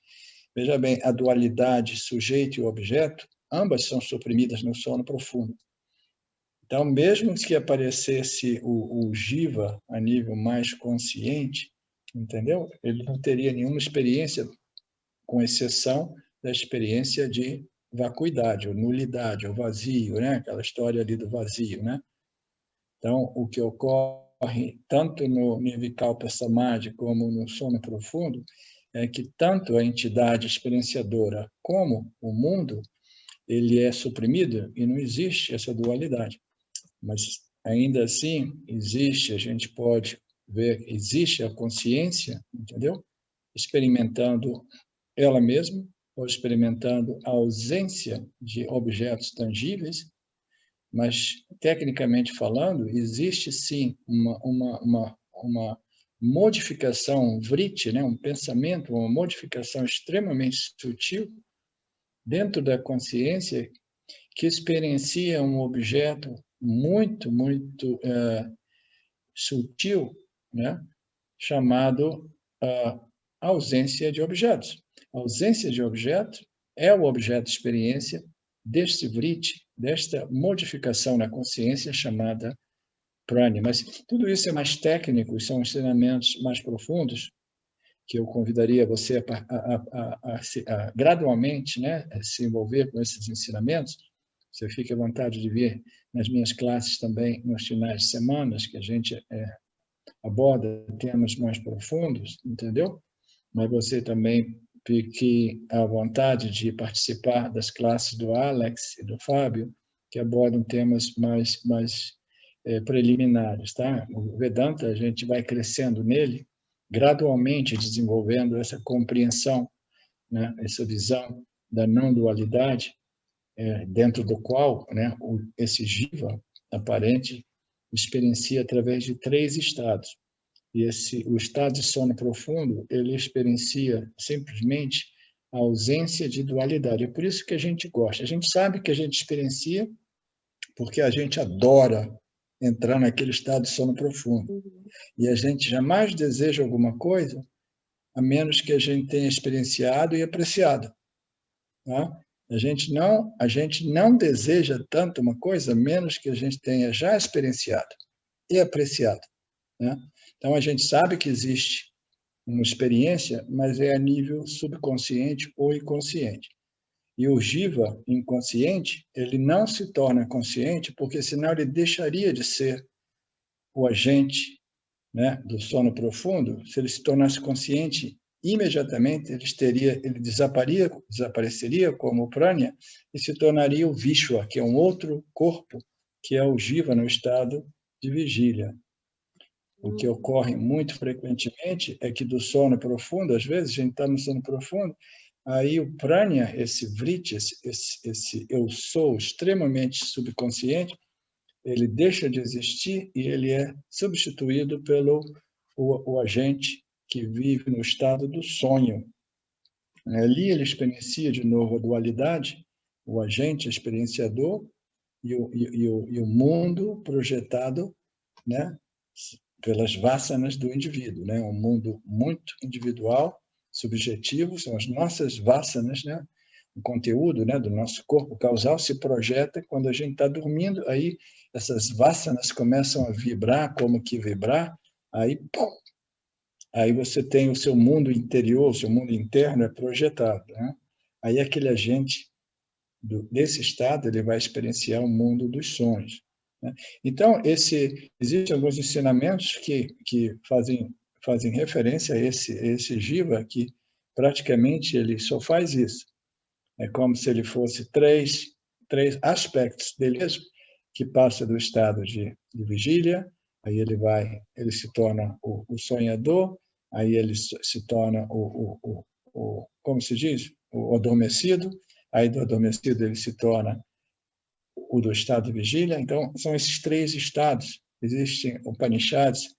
Veja bem, a dualidade sujeito e objeto, ambas são suprimidas no sono profundo. Então, mesmo que aparecesse o Jiva a nível mais consciente, entendeu? Ele não teria nenhuma experiência, com exceção da experiência de vacuidade, ou nulidade, ou vazio, né? Aquela história ali do vazio, né? Então, o que ocorre tanto no Nirvikalpa Samadhi como no sono profundo é que tanto a entidade experienciadora como o mundo, ele é suprimido e não existe essa dualidade. Mas, ainda assim, a gente pode ver, existe a consciência, entendeu? Experimentando ela mesma, ou experimentando a ausência de objetos tangíveis, mas, tecnicamente falando, existe sim uma modificação, um vritti, né? Um pensamento, uma modificação extremamente sutil dentro da consciência que experiencia um objeto muito sutil, né? Chamado ausência de objetos. A ausência de objeto é o objeto de experiência deste vritti, desta modificação na consciência chamada prana. Mas tudo isso é mais técnico, são ensinamentos mais profundos, que eu convidaria você a gradualmente, né, a se envolver com esses ensinamentos. Você fique à vontade de vir nas minhas classes também nos finais de semana, que a gente aborda temas mais profundos, entendeu? Mas você também fique à vontade de participar das classes do Alex e do Fábio, que abordam temas mais preliminares, tá? O Vedanta, a gente vai crescendo nele, gradualmente desenvolvendo essa compreensão, né? Essa visão da não-dualidade, dentro do qual, né, esse Jiva aparente experiencia através de 3 estados. E o estado de sono profundo, ele experiencia simplesmente a ausência de dualidade. É por isso que a gente gosta. A gente sabe que a gente experiencia porque a gente adora entrar naquele estado de sono profundo. E a gente jamais deseja alguma coisa a menos que a gente tenha experienciado e apreciado. Tá? A gente não deseja tanto uma coisa, menos que a gente tenha já experienciado e apreciado, né? Então, a gente sabe que existe uma experiência, mas é a nível subconsciente ou inconsciente. E o jiva inconsciente, ele não se torna consciente, porque senão ele deixaria de ser o agente, né, do sono profundo. Se ele se tornasse consciente, imediatamente ele desapareceria como o prana e se tornaria o vishwa, que é um outro corpo, que é o jiva no estado de vigília. O que ocorre muito frequentemente é que do sono profundo, às vezes a gente está no sono profundo, aí o prana, esse vritti, esse eu sou extremamente subconsciente, ele deixa de existir e ele é substituído pelo o agente que vive no estado do sonho. Ali ele experiencia de novo a dualidade, o agente experienciador e o mundo projetado, né, pelas vasanas do indivíduo, né? Um mundo muito individual, subjetivo, são as nossas vasanas, né? O conteúdo, né, do nosso corpo causal se projeta quando a gente está dormindo, aí essas vasanas começam a vibrar, como que vibrar, aí, pum, aí você tem o seu mundo interior, o seu mundo interno é projetado, né? Aí aquele agente desse estado, ele vai experienciar o mundo dos sonhos, né? Então, existem alguns ensinamentos que fazem referência a esse jiva, que praticamente ele só faz isso. É como se ele fosse três aspectos dele mesmo, que passa do estado de vigília, aí ele se torna o sonhador, aí ele se torna como se diz? O adormecido, aí do adormecido ele se torna o do estado de vigília. Então, são esses três estados. Existem Upanishads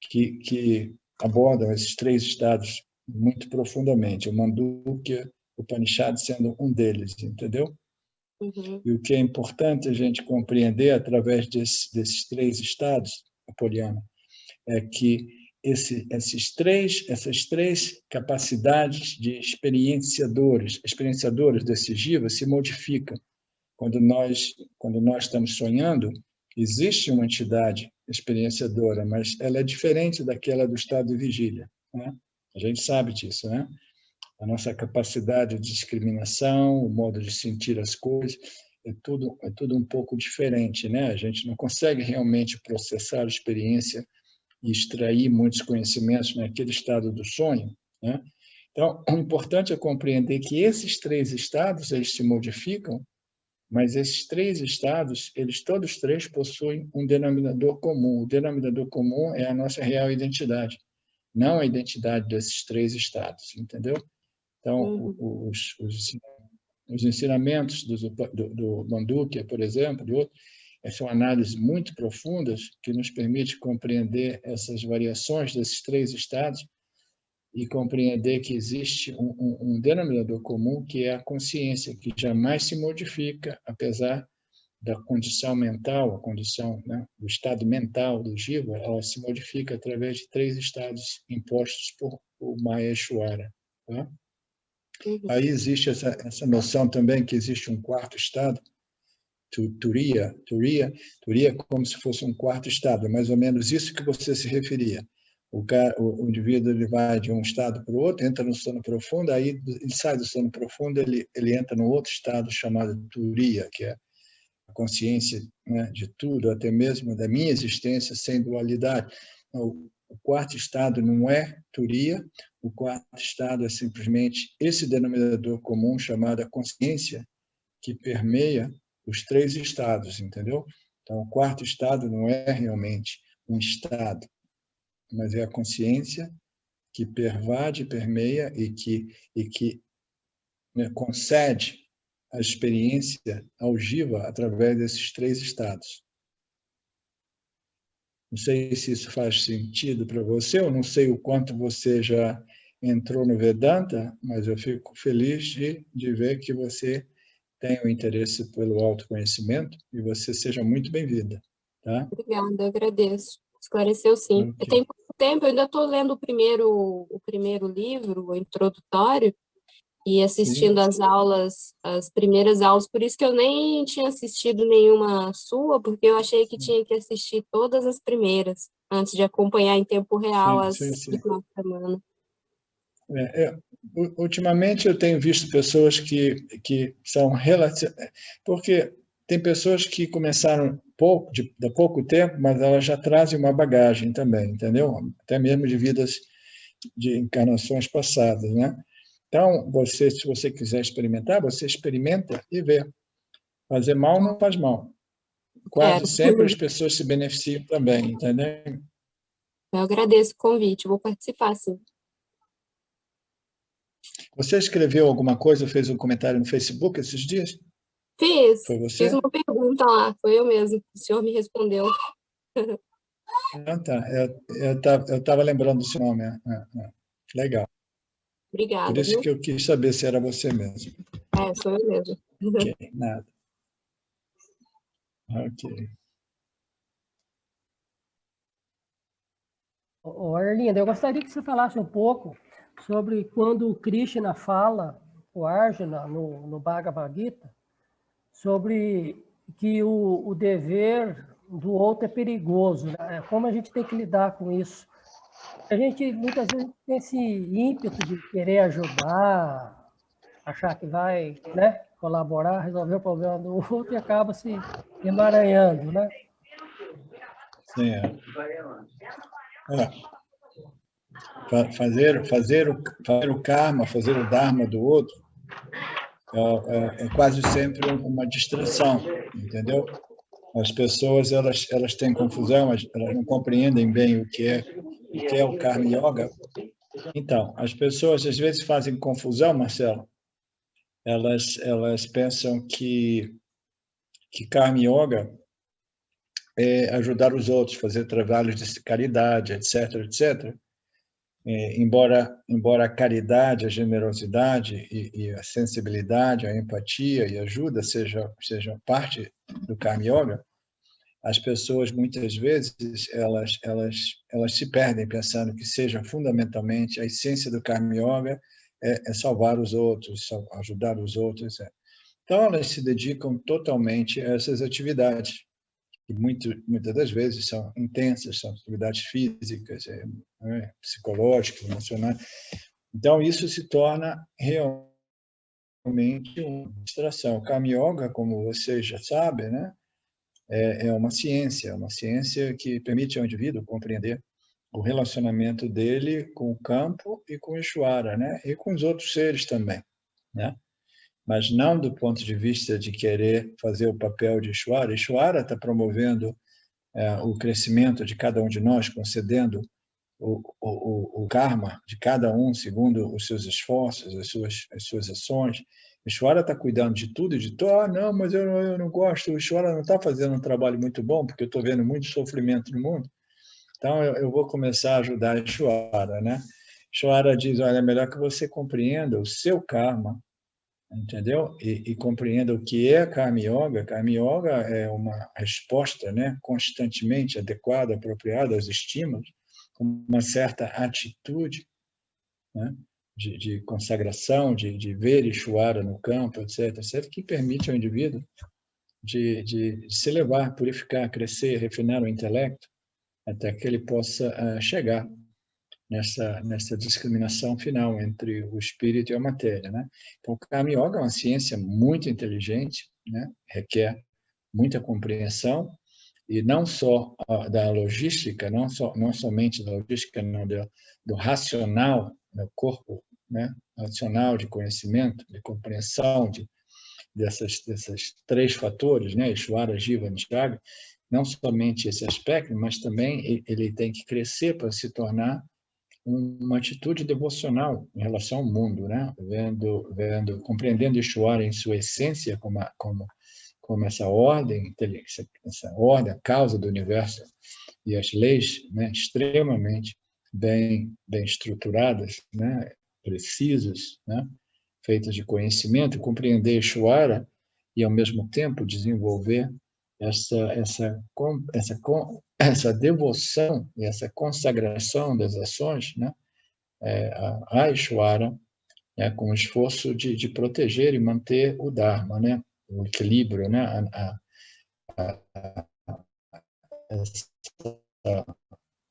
que abordam esses três estados muito profundamente. O Mandukya Upanishad sendo um deles, entendeu? Uhum. E o que é importante a gente compreender através desses três estados, Apoliana, é que essas três capacidades de experienciadores desse jiva se modificam. Quando nós estamos sonhando, existe uma entidade experienciadora, mas ela é diferente daquela do estado de vigília, né? A gente sabe disso, né? A nossa capacidade de discriminação, o modo de sentir as coisas, é tudo um pouco diferente, né? A gente não consegue realmente processar a experiência e extrair muitos conhecimentos naquele estado do sonho, né? Então, o importante é compreender que esses três estados, eles se modificam, mas esses três estados, eles todos três possuem um denominador comum. O denominador comum é a nossa real identidade, não a identidade desses três estados, entendeu? Então, os ensinamentos do Mandukya, por exemplo, de outro, são análises muito profundas que nos permitem compreender essas variações desses três estados e compreender que existe um denominador comum, que é a consciência, que jamais se modifica, apesar da condição mental, a condição, né, do estado mental do jiva, ela se modifica através de três estados impostos por Maheshwara, tá? Uhum. Aí existe essa noção também que existe um quarto estado, Turiya como se fosse um quarto estado, mais ou menos isso que você se referia. O indivíduo ele vai de um estado para o outro, entra no sono profundo, aí ele sai do sono profundo, ele entra no outro estado chamado Turiya, que é a consciência, né, de tudo, até mesmo da minha existência sem dualidade. O quarto estado não é Turiya, o quarto estado é simplesmente esse denominador comum chamado a consciência, que permeia os três estados, entendeu? Então, o quarto estado não é realmente um estado, mas é a consciência que pervade, permeia e que né, concede a experiência ao jiva através desses três estados. Não sei se isso faz sentido para você, eu não sei o quanto você já entrou no Vedanta, mas eu fico feliz de ver que você tem um interesse pelo autoconhecimento e você seja muito bem-vinda, tá? Obrigada, agradeço. Esclareceu sim. Okay. Tem pouco tempo, eu ainda estou lendo o primeiro livro, o introdutório, e assistindo as aulas, as primeiras aulas, por isso que eu nem tinha assistido nenhuma sua, porque eu achei que tinha que assistir todas as primeiras, antes de acompanhar em tempo real as de final de semana. Ultimamente eu tenho visto pessoas que são relativamente... Porque tem pessoas que começaram de pouco tempo, mas elas já trazem uma bagagem também, entendeu? Até mesmo de vidas, de encarnações passadas, né? Então, se você quiser experimentar, você experimenta e vê. Fazer mal não faz mal. Quase sempre as pessoas se beneficiam também, entendeu? Eu agradeço o convite, vou participar, sim. Você escreveu alguma coisa, fez um comentário no Facebook esses dias? Fiz. Foi você? Fiz uma pergunta lá, foi eu mesmo. O senhor me respondeu. Ah, tá. Eu estava lembrando do seu nome. Legal. Obrigada. Por isso que eu quis saber se era você mesmo. Sou eu mesmo. Ok, nada. Ok. Arlinda, eu gostaria que você falasse um pouco sobre quando o Krishna fala, o Arjuna, no Bhagavad Gita, sobre que o dever do outro é perigoso, né? Como a gente tem que lidar com isso. A gente, muitas vezes, tem esse ímpeto de querer ajudar, achar que vai, né, colaborar, resolver o problema do outro e acaba se emaranhando, né? Sim, fazer o karma, fazer o dharma do outro é quase sempre uma distração, entendeu? As pessoas elas têm confusão, elas não compreendem bem o que é o Karma Yoga. Então, as pessoas às vezes fazem confusão, Marcelo. Elas pensam que Karma Yoga é ajudar os outros, fazer trabalhos de caridade, etc, etc. Embora a caridade, a generosidade e a sensibilidade, a empatia e a ajuda sejam parte do Karma Yoga, as pessoas muitas vezes elas se perdem pensando que seja fundamentalmente a essência do Karma Yoga é salvar os outros, ajudar os outros. Então elas se dedicam totalmente a essas atividades que muitas das vezes são intensas, são atividades físicas, psicológicas, emocionais. Então isso se torna realmente uma distração. O Karma Yoga, como vocês já sabem, né? É uma ciência que permite ao indivíduo compreender o relacionamento dele com o campo e com o Ishvara, né? E com os outros seres também, né? Mas não do ponto de vista de querer fazer o papel de Ishvara. Ishvara está promovendo o crescimento de cada um de nós, concedendo o karma de cada um segundo os seus esforços, as suas ações. O Ishvara está cuidando de tudo e de tudo. Não, mas eu não gosto. O Ishvara não está fazendo um trabalho muito bom, porque eu estou vendo muito sofrimento no mundo. Então, eu vou começar a ajudar a Ishvara, né? Ishvara diz, olha, é melhor que você compreenda o seu karma, entendeu? E compreenda o que é Karma Yoga. Karma Yoga é uma resposta, né, constantemente adequada, apropriada aos estímulos, com uma certa atitude, né, de consagração, de ver Ishvara no campo, etc., etc., que permite ao indivíduo de se elevar, purificar, crescer, refinar o intelecto, até que ele possa chegar nessa discriminação final entre o espírito e a matéria, né? Então, o Karma Yoga é uma ciência muito inteligente, né? Requer muita compreensão, e não só da logística, não somente da logística, não, do racional, do corpo, né? Racional de conhecimento, de compreensão desses três fatores, né? Ishvara, Jiva, Nishraga, não somente esse aspecto, mas também ele tem que crescer para se tornar uma atitude devocional em relação ao mundo, né? Compreendendo Ishvara em sua essência como essa ordem, a causa do universo e as leis, né, extremamente bem estruturadas, né, precisas, né, feitas de conhecimento, compreender Ishvara e ao mesmo tempo desenvolver essa devoção e essa consagração das ações, né, a Ishvara, né, com o esforço de proteger e manter o Dharma, né, o equilíbrio, né, essa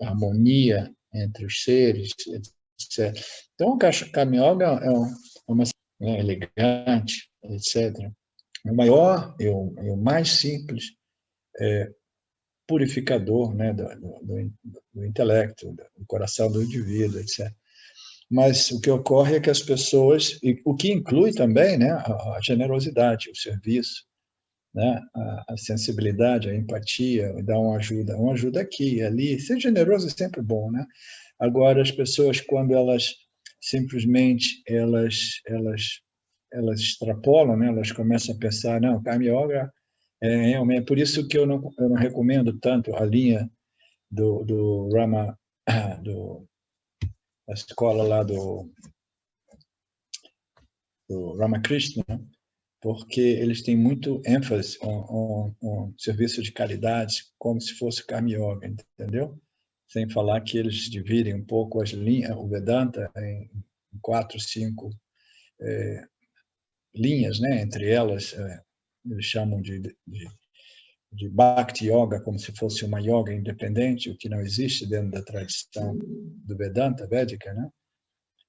harmonia entre os seres, etc. Então, o Karma Yoga é uma elegante, etc. O maior e o mais simples purificador, né, do intelecto, do coração do indivíduo, etc. Mas o que ocorre é que as pessoas, e o que inclui também, né, a generosidade, o serviço, né, a sensibilidade, a empatia, dar uma ajuda aqui, ali. Ser generoso é sempre bom, né? Agora, as pessoas, quando elas simplesmente elas extrapolam, né? Elas começam a pensar, não, Karma Yoga é por isso que eu não recomendo tanto a linha do Rama, da escola lá do Ramakrishna, porque eles têm muito ênfase no serviço de caridade, como se fosse Karma Yoga, entendeu? Sem falar que eles dividem um pouco as linhas, o Vedanta em 4, 5 linhas, né? Entre elas, eles chamam de Bhakti Yoga, como se fosse uma yoga independente, o que não existe dentro da tradição do Vedanta védica, né?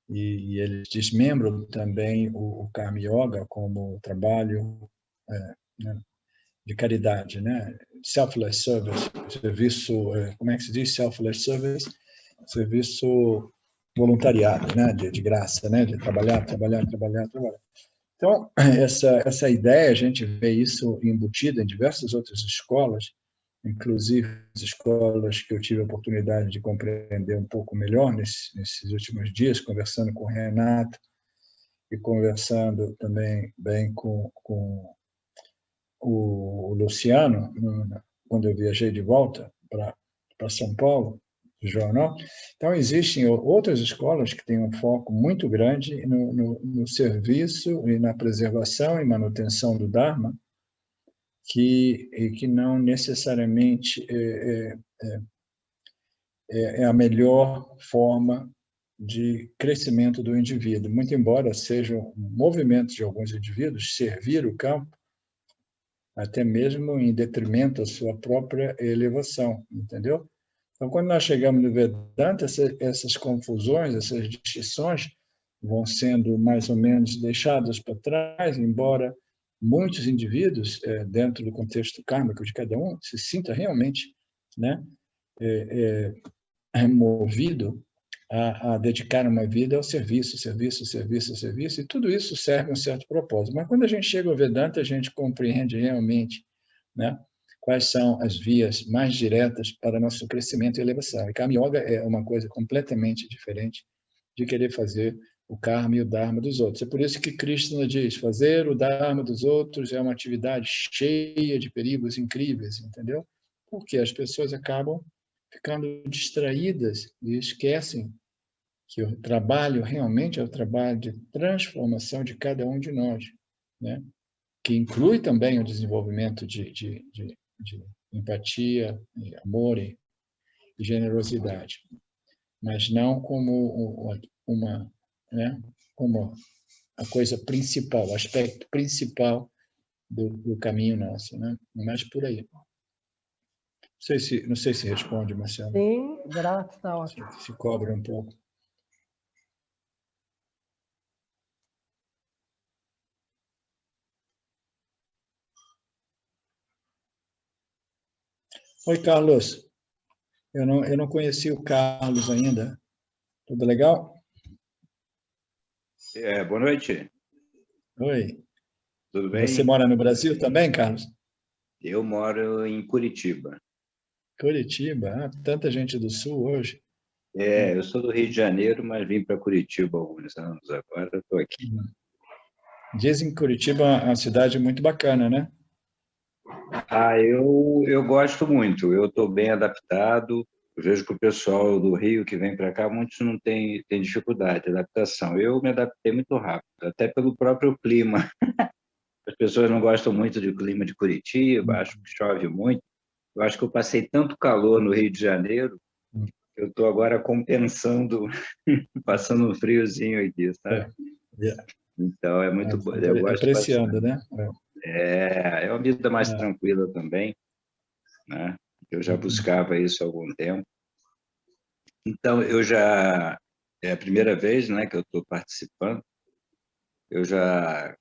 E eles desmembram também o Karma Yoga como trabalho né, de caridade, né? Selfless service, serviço, como é que se diz? Selfless service, serviço voluntariado, né? De graça, né? De trabalhar. Então, essa ideia, a gente vê isso embutida em diversas outras escolas, inclusive as escolas que eu tive a oportunidade de compreender um pouco melhor nesses últimos dias, conversando com o Renato e conversando também bem com o Luciano, quando eu viajei de volta para São Paulo, do jornal. Então, existem outras escolas que têm um foco muito grande no serviço e na preservação e manutenção do Dharma, que não necessariamente é a melhor forma de crescimento do indivíduo. Muito embora seja um movimento de alguns indivíduos servir o campo, até mesmo em detrimento da sua própria elevação, entendeu? Então, quando nós chegamos no Vedanta, essas confusões, essas distinções vão sendo mais ou menos deixadas para trás, embora muitos indivíduos, dentro do contexto kármico de cada um, se sinta realmente, né, movido a dedicar uma vida ao serviço, e tudo isso serve a um certo propósito. Mas quando a gente chega ao Vedanta, a gente compreende realmente, né, quais são as vias mais diretas para nosso crescimento e elevação. E Karma Yoga é uma coisa completamente diferente de querer fazer o Karma e o Dharma dos outros. É por isso que Krishna diz, fazer o Dharma dos outros é uma atividade cheia de perigos incríveis, entendeu? Porque as pessoas acabam ficando distraídas e esquecem que o trabalho realmente é o trabalho de transformação de cada um de nós, né? Que inclui também o desenvolvimento de empatia, amor e generosidade, mas não como né, como a coisa principal, o aspecto principal do caminho nosso, né? Mas por aí. Não sei se responde, Marcelo. Sim, graças, está ótimo. Se cobra um pouco. Oi, Carlos. Eu não conheci o Carlos ainda. Tudo legal? Boa noite. Oi. Tudo bem? Você mora no Brasil também, Carlos? Eu moro em Curitiba. Curitiba? Tanta gente do Sul hoje. Eu sou do Rio de Janeiro, mas vim para Curitiba há alguns anos agora, estou aqui. Dizem que Curitiba é uma cidade muito bacana, né? Eu gosto muito, eu estou bem adaptado. Eu vejo que o pessoal do Rio que vem para cá, muitos não têm dificuldade de adaptação. Eu me adaptei muito rápido, até pelo próprio clima. As pessoas não gostam muito do clima de Curitiba, acham que chove muito. Eu acho que eu passei tanto calor no Rio de Janeiro, que eu estou agora compensando, passando um friozinho aqui, sabe? Então, é muito bom. Eu gosto apreciando, bastante. né? É uma vida mais tranquila também, né? Eu já buscava isso há algum tempo. Então, é a primeira vez, né, que eu estou participando. Eu já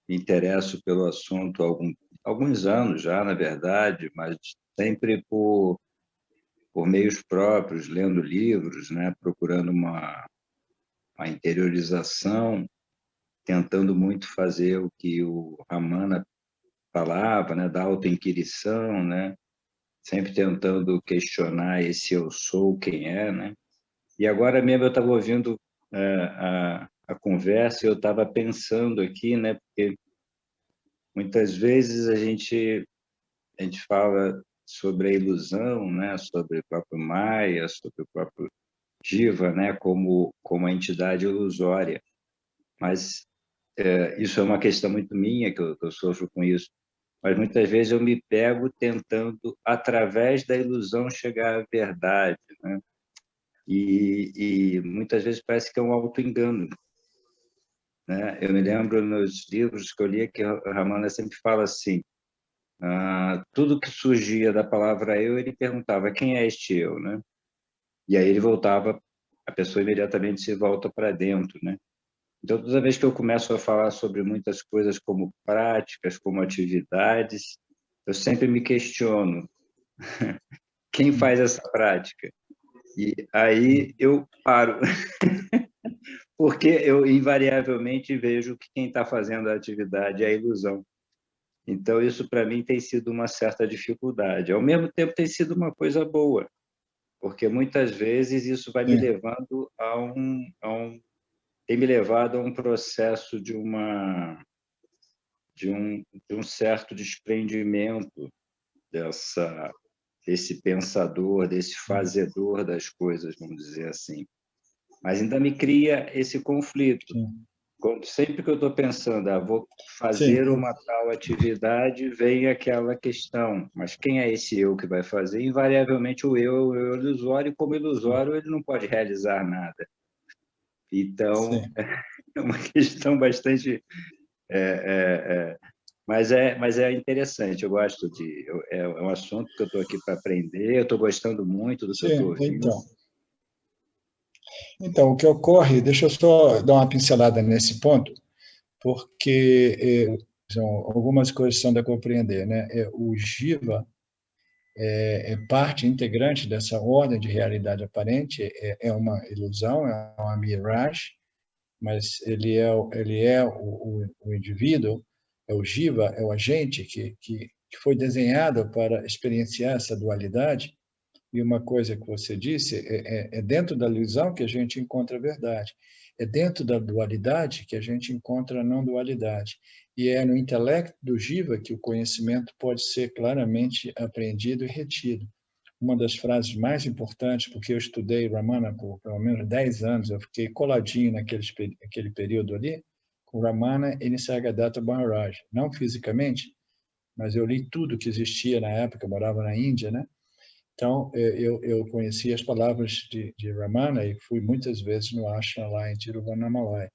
me interesso pelo assunto há alguns anos já, na verdade, mas sempre por meios próprios, lendo livros, né, procurando uma interiorização, tentando muito fazer o que o Ramana falava, né, da autoinquirição, né, sempre tentando questionar esse eu sou quem é, né. E agora mesmo eu estava ouvindo a conversa e eu estava pensando aqui, né, porque muitas vezes a gente fala sobre a ilusão, né, sobre o próprio Maya, sobre o próprio Jiva, né, como a entidade ilusória. Mas isso é uma questão muito minha, que eu sofro com isso. Mas muitas vezes eu me pego tentando, através da ilusão, chegar à verdade, né? E muitas vezes parece que é um auto-engano, né? Eu me lembro nos livros que eu li que a Ramana sempre fala assim, tudo que surgia da palavra eu, ele perguntava, quem é este eu, né? E aí ele voltava, a pessoa imediatamente se volta para dentro, né? Então, toda vez que eu começo a falar sobre muitas coisas como práticas, como atividades, eu sempre me questiono, quem faz essa prática? E aí eu paro, porque eu invariavelmente vejo que quem está fazendo a atividade é a ilusão. Então, isso para mim tem sido uma certa dificuldade. Ao mesmo tempo, tem sido uma coisa boa, porque muitas vezes isso vai me levando tem me levado a um processo de um certo desprendimento desse pensador, desse fazedor das coisas, vamos dizer assim. Mas ainda me cria esse conflito. Sempre que eu estou pensando, vou fazer uma tal atividade, vem aquela questão, mas quem é esse eu que vai fazer? Invariavelmente o eu é o ilusório, e como ilusório ele não pode realizar nada. Então, é uma questão bastante... Mas é interessante, eu gosto é um assunto que eu estou aqui para aprender, eu estou gostando muito do que eu estou ouvindo. Então, o que ocorre, deixa eu só dar uma pincelada nesse ponto, porque são algumas coisas são de compreender, né? O Jiva é parte integrante dessa ordem de realidade aparente, é uma ilusão, é uma mirage, mas ele é o indivíduo, é o Jiva, é o agente que foi desenhado para experienciar essa dualidade. E uma coisa que você disse, é dentro da ilusão que a gente encontra a verdade. É dentro da dualidade que a gente encontra a não dualidade. E é no intelecto do Jiva que o conhecimento pode ser claramente apreendido e retido. Uma das frases mais importantes, porque eu estudei Ramana por pelo menos 10 anos, eu fiquei coladinho naquele período ali, com Ramana e Nisargadatta Maharaj. Não fisicamente, mas eu li tudo que existia na época, eu morava na Índia, né? Então, eu conheci as palavras de Ramana e fui muitas vezes no ashram lá em Tiruvannamalai.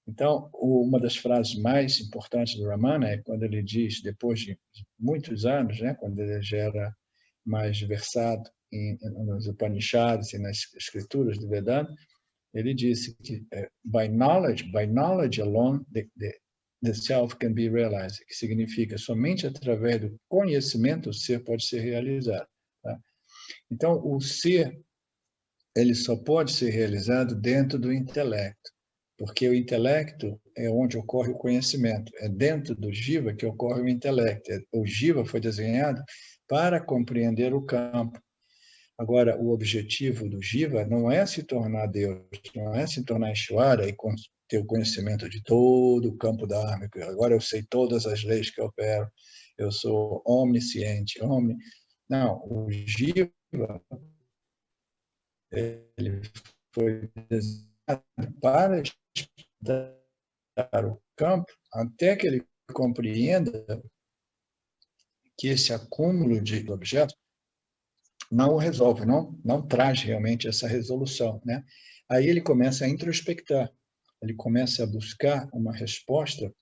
Então, uma das frases mais importantes do Ramana é quando ele diz, depois de muitos anos, né, quando ele já era mais versado nos Upanishads e nas escrituras do Vedanta, ele disse que by knowledge alone, the self can be realized, que significa somente através do conhecimento o ser pode ser realizado. Tá? Então, o ser, ele só pode ser realizado dentro do intelecto, porque o intelecto é onde ocorre o conhecimento. É dentro do Jiva que ocorre o intelecto. O Jiva foi desenhado para compreender o campo. Agora, o objetivo do Jiva não é se tornar Deus, não é se tornar Ishvara e ter o conhecimento de todo o campo dármico. Agora eu sei todas as leis que operam, eu sou omnisciente. Não, o Jiva ele foi desenhado para estudar o campo até que ele compreenda que esse acúmulo de objetos não o resolve, não traz realmente essa resolução, né? Aí ele começa a introspectar. ele começa a buscar uma resposta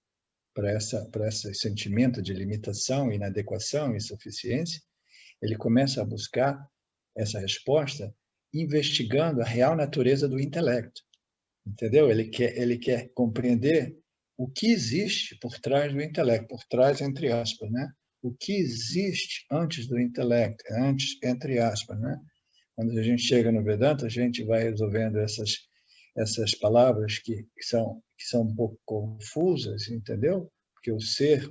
para esse sentimento de limitação, inadequação, insuficiência. Ele começa a buscar essa resposta investigando a real natureza do intelecto. Entendeu? Ele quer compreender o que existe por trás do intelecto, por trás, entre aspas, né? O que existe antes do intelecto, antes, entre aspas, né? Quando a gente chega no Vedanta, a gente vai resolvendo essas palavras que são um pouco confusas, entendeu? Porque o ser,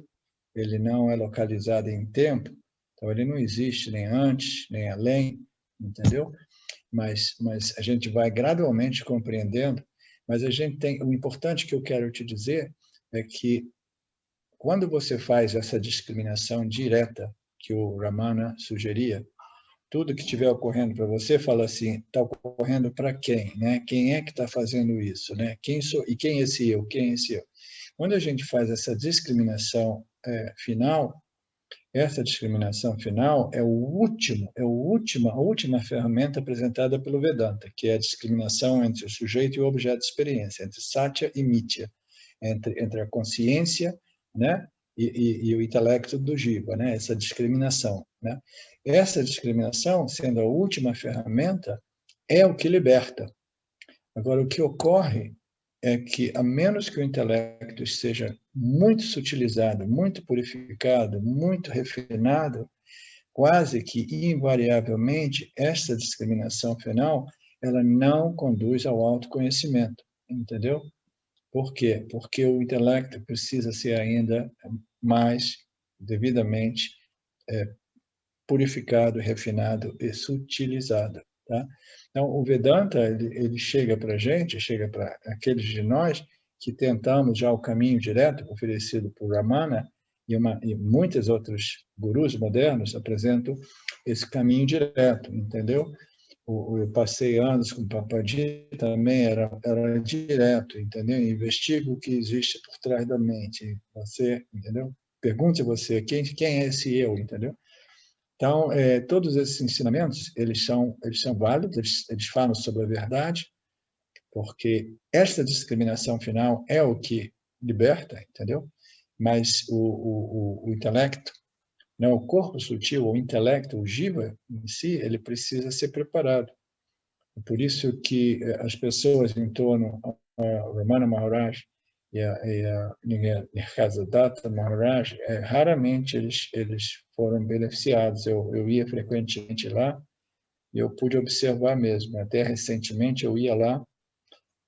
ele não é localizado em tempo, então ele não existe nem antes, nem além, entendeu? Mas a gente vai gradualmente compreendendo, mas a gente tem, o importante que eu quero te dizer é que quando você faz essa discriminação direta que o Ramana sugeria, tudo que estiver ocorrendo para você, fala assim, está ocorrendo para quem, né? Quem é que está fazendo isso, né? Quem sou e quem é esse eu? Quem é esse eu? Quando a gente faz essa discriminação final, essa discriminação final é a última ferramenta apresentada pelo Vedanta, que é a discriminação entre o sujeito e o objeto de experiência, entre Satya e Mithya, entre a consciência, né, e o intelecto do Jiva, né, essa discriminação, né? Essa discriminação, sendo a última ferramenta, é o que liberta. Agora, o que ocorre é que, a menos que o intelecto seja muito sutilizado, muito purificado, muito refinado, quase que invariavelmente, essa discriminação final, ela não conduz ao autoconhecimento, entendeu? Por quê? Porque o intelecto precisa ser ainda mais devidamente purificado, refinado e sutilizado, tá? Então, o Vedanta, ele chega para a gente, chega para aqueles de nós que tentamos já o caminho direto oferecido por Ramana e muitos outros gurus modernos apresentam esse caminho direto, entendeu? Eu passei anos com o Papaji, também era direto, entendeu? Investiga o que existe por trás da mente. Você, entendeu? Pergunte você, quem é esse eu, entendeu? Então, todos esses ensinamentos, eles são válidos, eles falam sobre a verdade, porque essa discriminação final é o que liberta, entendeu? Mas o intelecto, não, o corpo sutil, o intelecto, o jiva em si, ele precisa ser preparado. Por isso que as pessoas em torno a Ramana Maharaj e a Nirhazadatta Maharaj, raramente eles foram beneficiados. Eu ia frequentemente lá e eu pude observar mesmo. Até recentemente eu ia lá,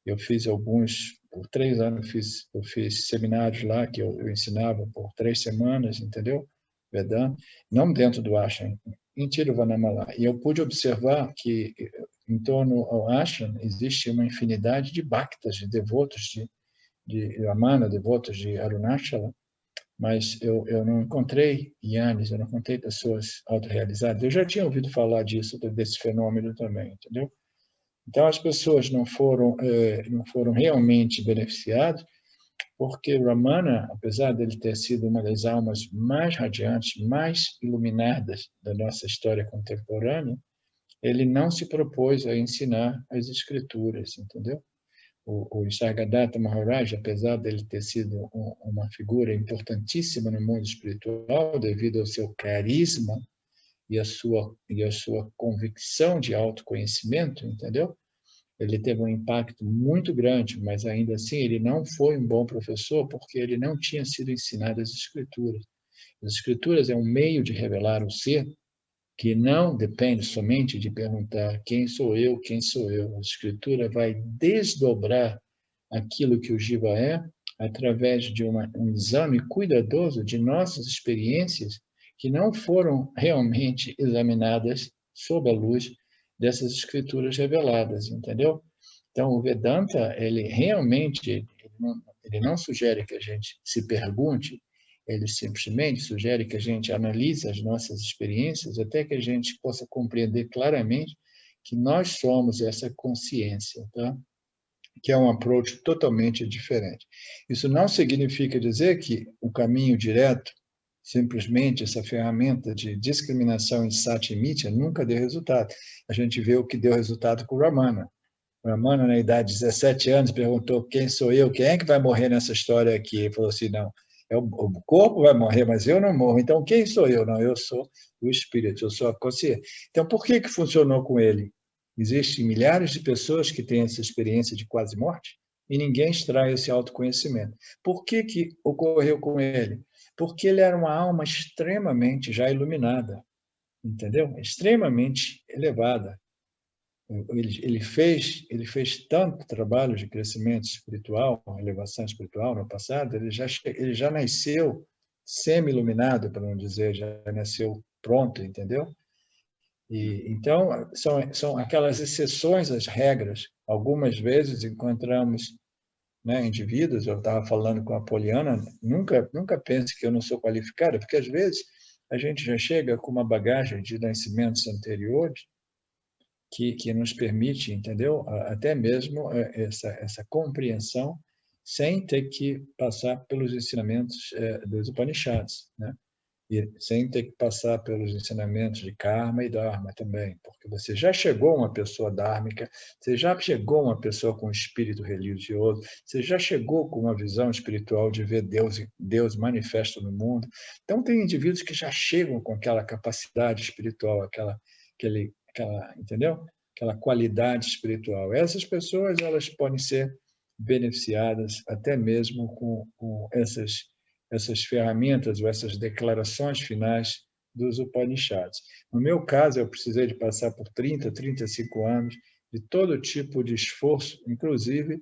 eu fiz por 3 anos, eu fiz seminários lá que eu ensinava por 3 semanas, entendeu? Vedanta, não dentro do ashram, em Tiruvannamalai. E eu pude observar que em torno ao ashram existe uma infinidade de bhaktas, de devotos de Ramana, devotos de Arunachala, mas eu não encontrei yanis, eu não encontrei pessoas autorrealizadas. Eu já tinha ouvido falar desse fenômeno também, entendeu? Então, as pessoas não foram realmente beneficiadas, porque Ramana, apesar dele ter sido uma das almas mais radiantes, mais iluminadas da nossa história contemporânea, ele não se propôs a ensinar as escrituras, entendeu? O Nisargadatta Maharaj, apesar dele ter sido uma figura importantíssima no mundo espiritual, devido ao seu carisma e a sua convicção de autoconhecimento, entendeu? Ele teve um impacto muito grande, mas ainda assim ele não foi um bom professor porque ele não tinha sido ensinado as escrituras. As escrituras é um meio de revelar o ser que não depende somente de perguntar quem sou eu, quem sou eu. A escritura vai desdobrar aquilo que o Jiva é através de um exame cuidadoso de nossas experiências que não foram realmente examinadas sob a luz dessas escrituras reveladas, entendeu? Então, o Vedanta, ele realmente ele não sugere que a gente se pergunte, ele simplesmente sugere que a gente analise as nossas experiências até que a gente possa compreender claramente que nós somos essa consciência, tá? Que é um approach totalmente diferente. Isso não significa dizer que o caminho direto, simplesmente essa ferramenta de discriminação em Satya e Mithya nunca deu resultado. A gente vê o que deu resultado com o Ramana. Ramana, na idade de 17 anos, perguntou quem sou eu, quem é que vai morrer nessa história aqui? Ele falou assim, não, o corpo vai morrer, mas eu não morro. Então, quem sou eu? Não, eu sou o espírito, eu sou a consciência. Então, por que funcionou com ele? Existem milhares de pessoas que têm essa experiência de quase morte e ninguém extrai esse autoconhecimento. Por que ocorreu com ele? Porque ele era uma alma extremamente já iluminada, entendeu? Extremamente elevada. Ele fez tanto trabalho de crescimento espiritual, elevação espiritual no passado, ele já nasceu semi-iluminado, para não dizer, já nasceu pronto, entendeu? E então são aquelas exceções às regras. Algumas vezes encontramos, né, indivíduos, eu estava falando com a Poliana, nunca pense que eu não sou qualificada, porque às vezes a gente já chega com uma bagagem de nascimentos anteriores que nos permite, entendeu? Até mesmo essa compreensão sem ter que passar pelos ensinamentos dos Upanishads, né? E sem ter que passar pelos ensinamentos de karma e dharma também, porque você já chegou uma pessoa dhármica, você já chegou uma pessoa com espírito religioso, você já chegou com uma visão espiritual de ver Deus manifesto no mundo. Então, tem indivíduos que já chegam com aquela capacidade espiritual, entendeu? Aquela qualidade espiritual. Essas pessoas, elas podem ser beneficiadas até mesmo com essas ferramentas ou essas declarações finais dos Upanishads. No meu caso, eu precisei de passar por 30, 35 anos de todo tipo de esforço, inclusive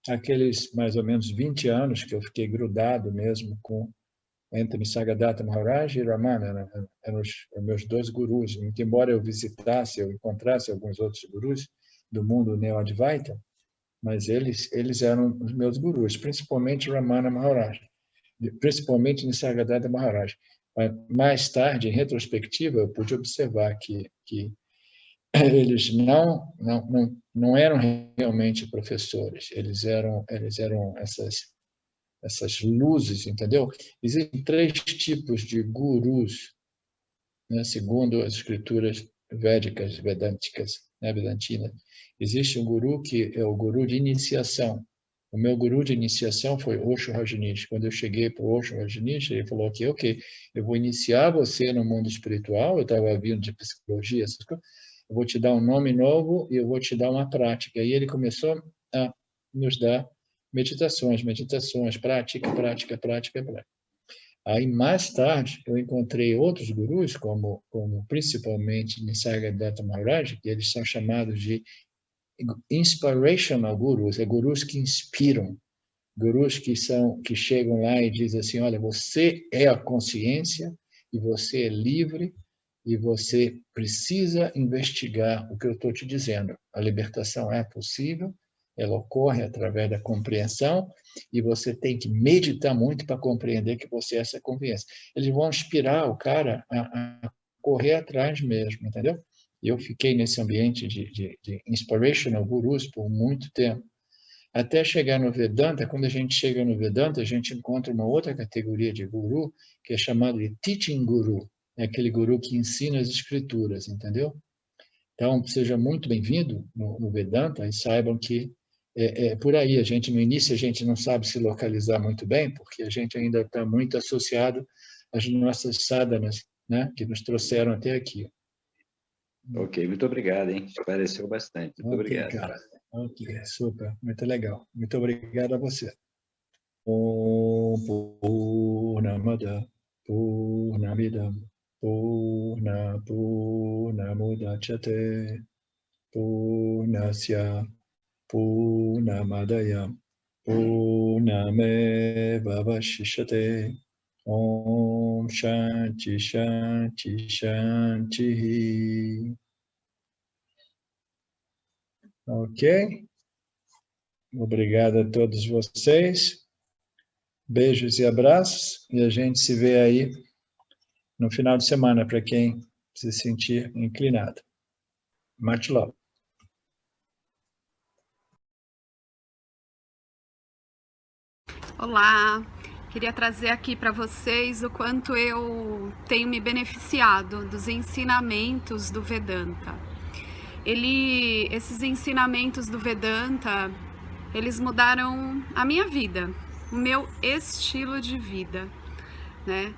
aqueles mais ou menos 20 anos que eu fiquei grudado mesmo entre Nisargadatta Maharaj e Ramana, eram os meus dois gurus. Muito embora eu encontrasse alguns outros gurus do mundo neo-advaita, mas eles eram os meus gurus, principalmente Ramana Maharaj, principalmente Nisargadatta Maharaj. Mais tarde, em retrospectiva, eu pude observar que eles não eram realmente professores, eles eram essas luzes, entendeu? Existem 3 tipos de gurus, né, segundo as escrituras védicas, vedânticas, né, vedantinas. Existe um guru que é o guru de iniciação. O meu guru de iniciação foi Osho Rajneesh. Quando eu cheguei para o Osho Rajneesh, ele falou que, ok, eu vou iniciar você no mundo espiritual, eu estava vindo de psicologia, essas coisas, eu vou te dar um nome novo e eu vou te dar uma prática. E ele começou a nos dar meditações, prática. Aí, mais tarde, eu encontrei outros gurus, como principalmente Nisargadatta Maharaj, que eles são chamados de inspirational gurus, gurus que inspiram, gurus que chegam lá e dizem assim, olha, você é a consciência e você é livre e você precisa investigar o que eu estou te dizendo. A libertação é possível, ela ocorre através da compreensão e você tem que meditar muito para compreender que você é essa consciência. Eles vão inspirar o cara a correr atrás mesmo, entendeu? Eu fiquei nesse ambiente de inspirational gurus por muito tempo. Até chegar no Vedanta, quando a gente chega no Vedanta, a gente encontra uma outra categoria de guru, que é chamado de teaching guru. É aquele guru que ensina as escrituras, entendeu? Então, seja muito bem-vindo no Vedanta e saibam que por aí. No início, a gente não sabe se localizar muito bem, porque a gente ainda está muito associado às nossas sadhanas, né, que nos trouxeram até aqui. Ok, muito obrigado, hein? Esclareceu bastante. Muito obrigado. Cara. Ok, super, muito legal. Muito obrigado a você. Om Purnamada Purnamidam Purnamudachyate Purnasya Purnamadaya Purnameva Vashishyate Om Shanti Shanti Shanti. Ok? Obrigado a todos vocês. Beijos e abraços. E a gente se vê aí no final de semana, para quem se sentir inclinado. Much love. Olá, queria trazer aqui para vocês o quanto eu tenho me beneficiado dos ensinamentos do Vedanta. esses ensinamentos do Vedanta, eles mudaram a minha vida, o meu estilo de vida, né?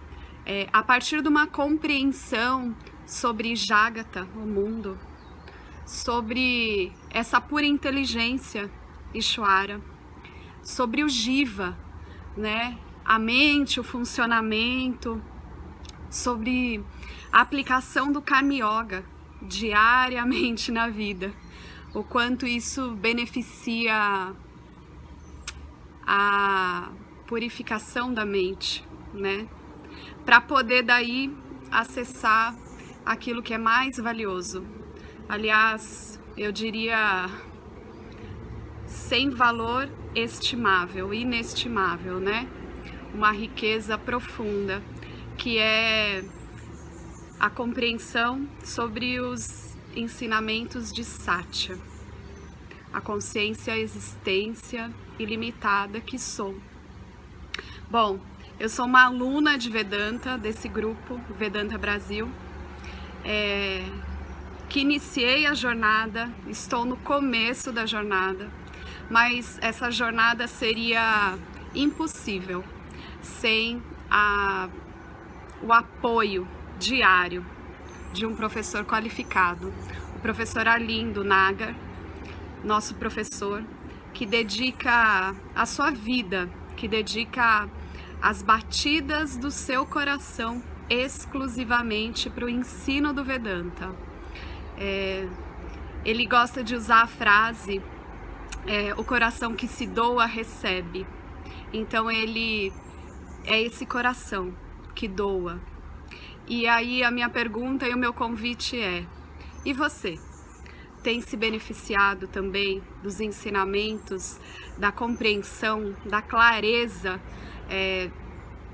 A partir de uma compreensão sobre Jagata, o mundo, sobre essa pura inteligência, Ishvara, sobre o Jiva, né? A mente, o funcionamento, sobre a aplicação do Karma Yoga diariamente na vida, o quanto isso beneficia a purificação da mente, né? Para poder daí acessar aquilo que é mais valioso. Aliás, eu diria sem valor estimável, inestimável, né? Uma riqueza profunda, que é a compreensão sobre os ensinamentos de Satya, a consciência, a existência ilimitada que sou. Bom, eu sou uma aluna de Vedanta, desse grupo Vedanta Brasil, que iniciei a jornada, estou no começo da jornada, mas essa jornada seria impossível sem o apoio diário de um professor qualificado, o professor Arlindo Nagar, nosso professor, que dedica a sua vida, que dedica as batidas do seu coração exclusivamente para o ensino do Vedanta. Ele gosta de usar a frase, o coração que se doa recebe. Então ele é esse coração que doa. E aí a minha pergunta e o meu convite é: e você? Tem se beneficiado também dos ensinamentos, da compreensão, da clareza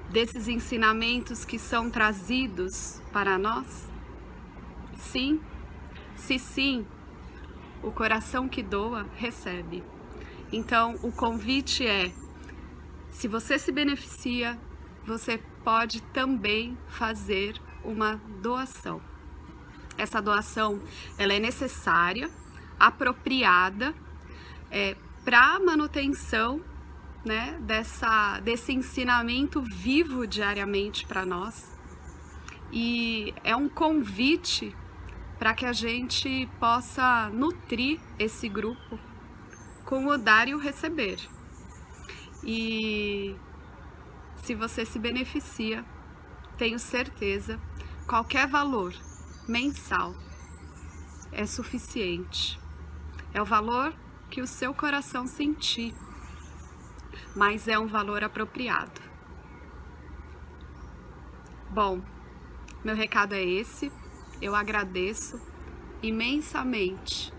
desses ensinamentos que são trazidos para nós? Sim? Se sim, o coração que doa recebe. Então o convite é: se você se beneficia, você pode também fazer uma doação. Essa doação, ela é necessária, apropriada, para a manutenção, né, desse ensinamento vivo diariamente para nós. E é um convite para que a gente possa nutrir esse grupo com o dar e o receber. E se você se beneficia, tenho certeza, qualquer valor mensal é suficiente. É o valor que o seu coração sentir, mas é um valor apropriado. Bom, meu recado é esse. Eu agradeço imensamente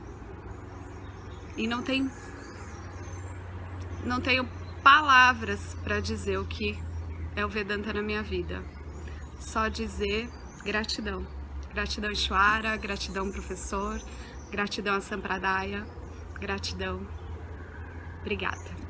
e não tenho palavras para dizer o que é o Vedanta na minha vida. Só dizer gratidão. Gratidão Ishvara, gratidão professor, gratidão a Sampradaya, gratidão. Obrigada.